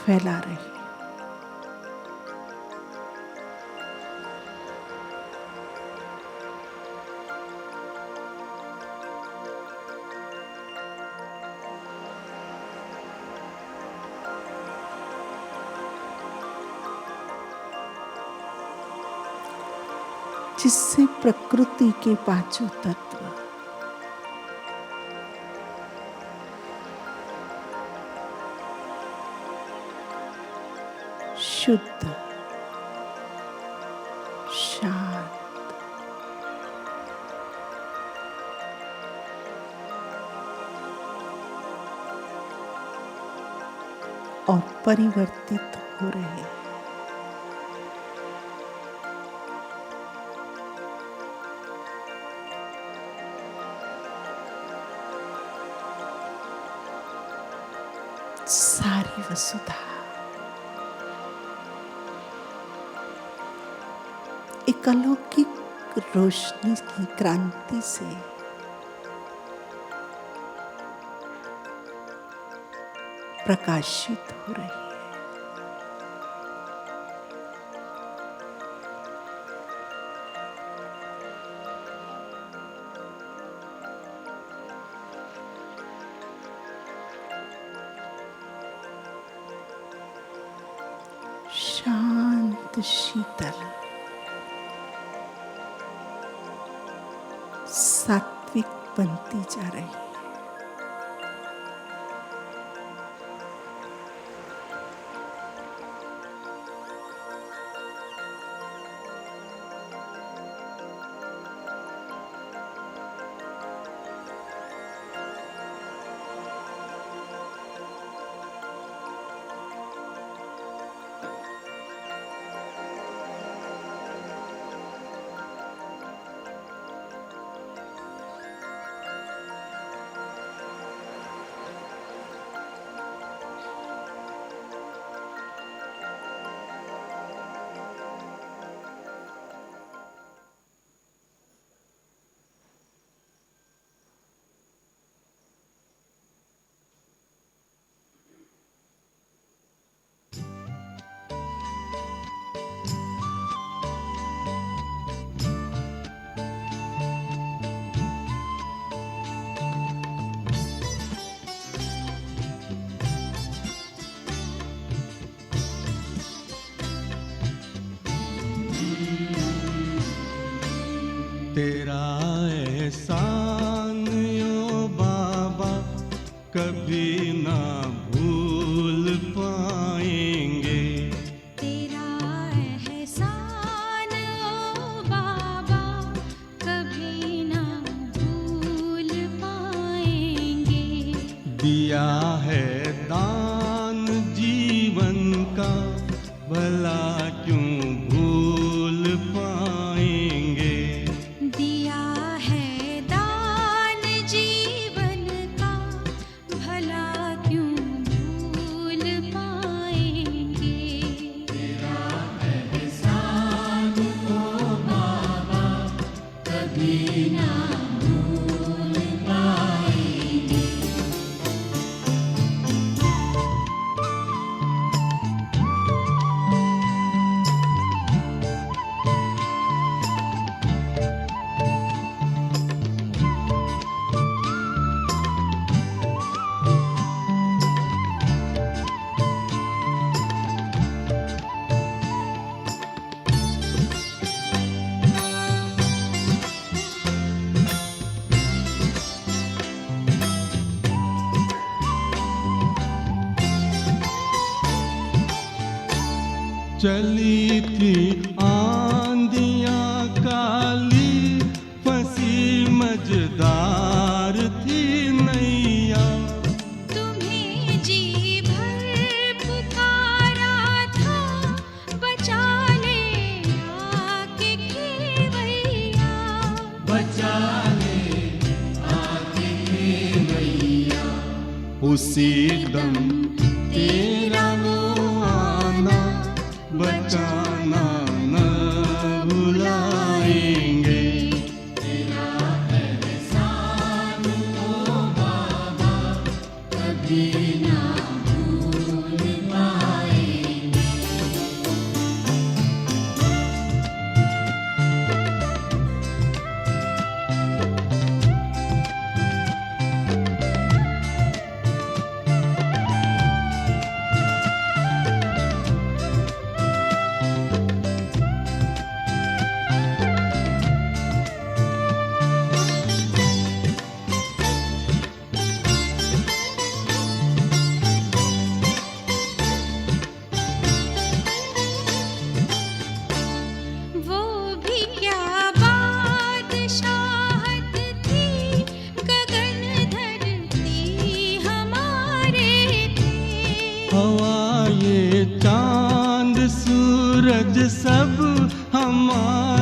फैला रही है। जिससे प्रकृति के पांचों तत्व शुद्ध, शांत और परिवर्तित हो रहे हैं। सारी वसुधा एक अलौकिक रोशनी की क्रांति से प्रकाशित हो रही है। शांत शीतल सात्विक बनती जा रही है।
तेरा एहसान ओ बाबा कभी ना भूल पाएंगे।
तेरा एहसान ओ बाबा कभी ना भूल पाएंगे।
दिया है दान जीवन का भला क्यों भूल पाएंगे।
दिया है दान जीवन का भला क्यों भूल पाएंगे। तेरा एहसान ओ बाबा कभी ना भूल पाएंगे।
चली थी आंधियां काली फंसी मझदार थी नैया।
तुम्हें जी भर पुकारा था बचा ले आके खेवैया। बचा ले आके खेवैया।
उसी दम तेरा वो आना बचाना न भुलाएंगे।
तेरा एहसान ओ बाबा कभी ना भूल पाएंगे। वो भी क्या बादशाहत थी गगन धरती हमारे थे।
हवा ये चांद सूरज सब हमारे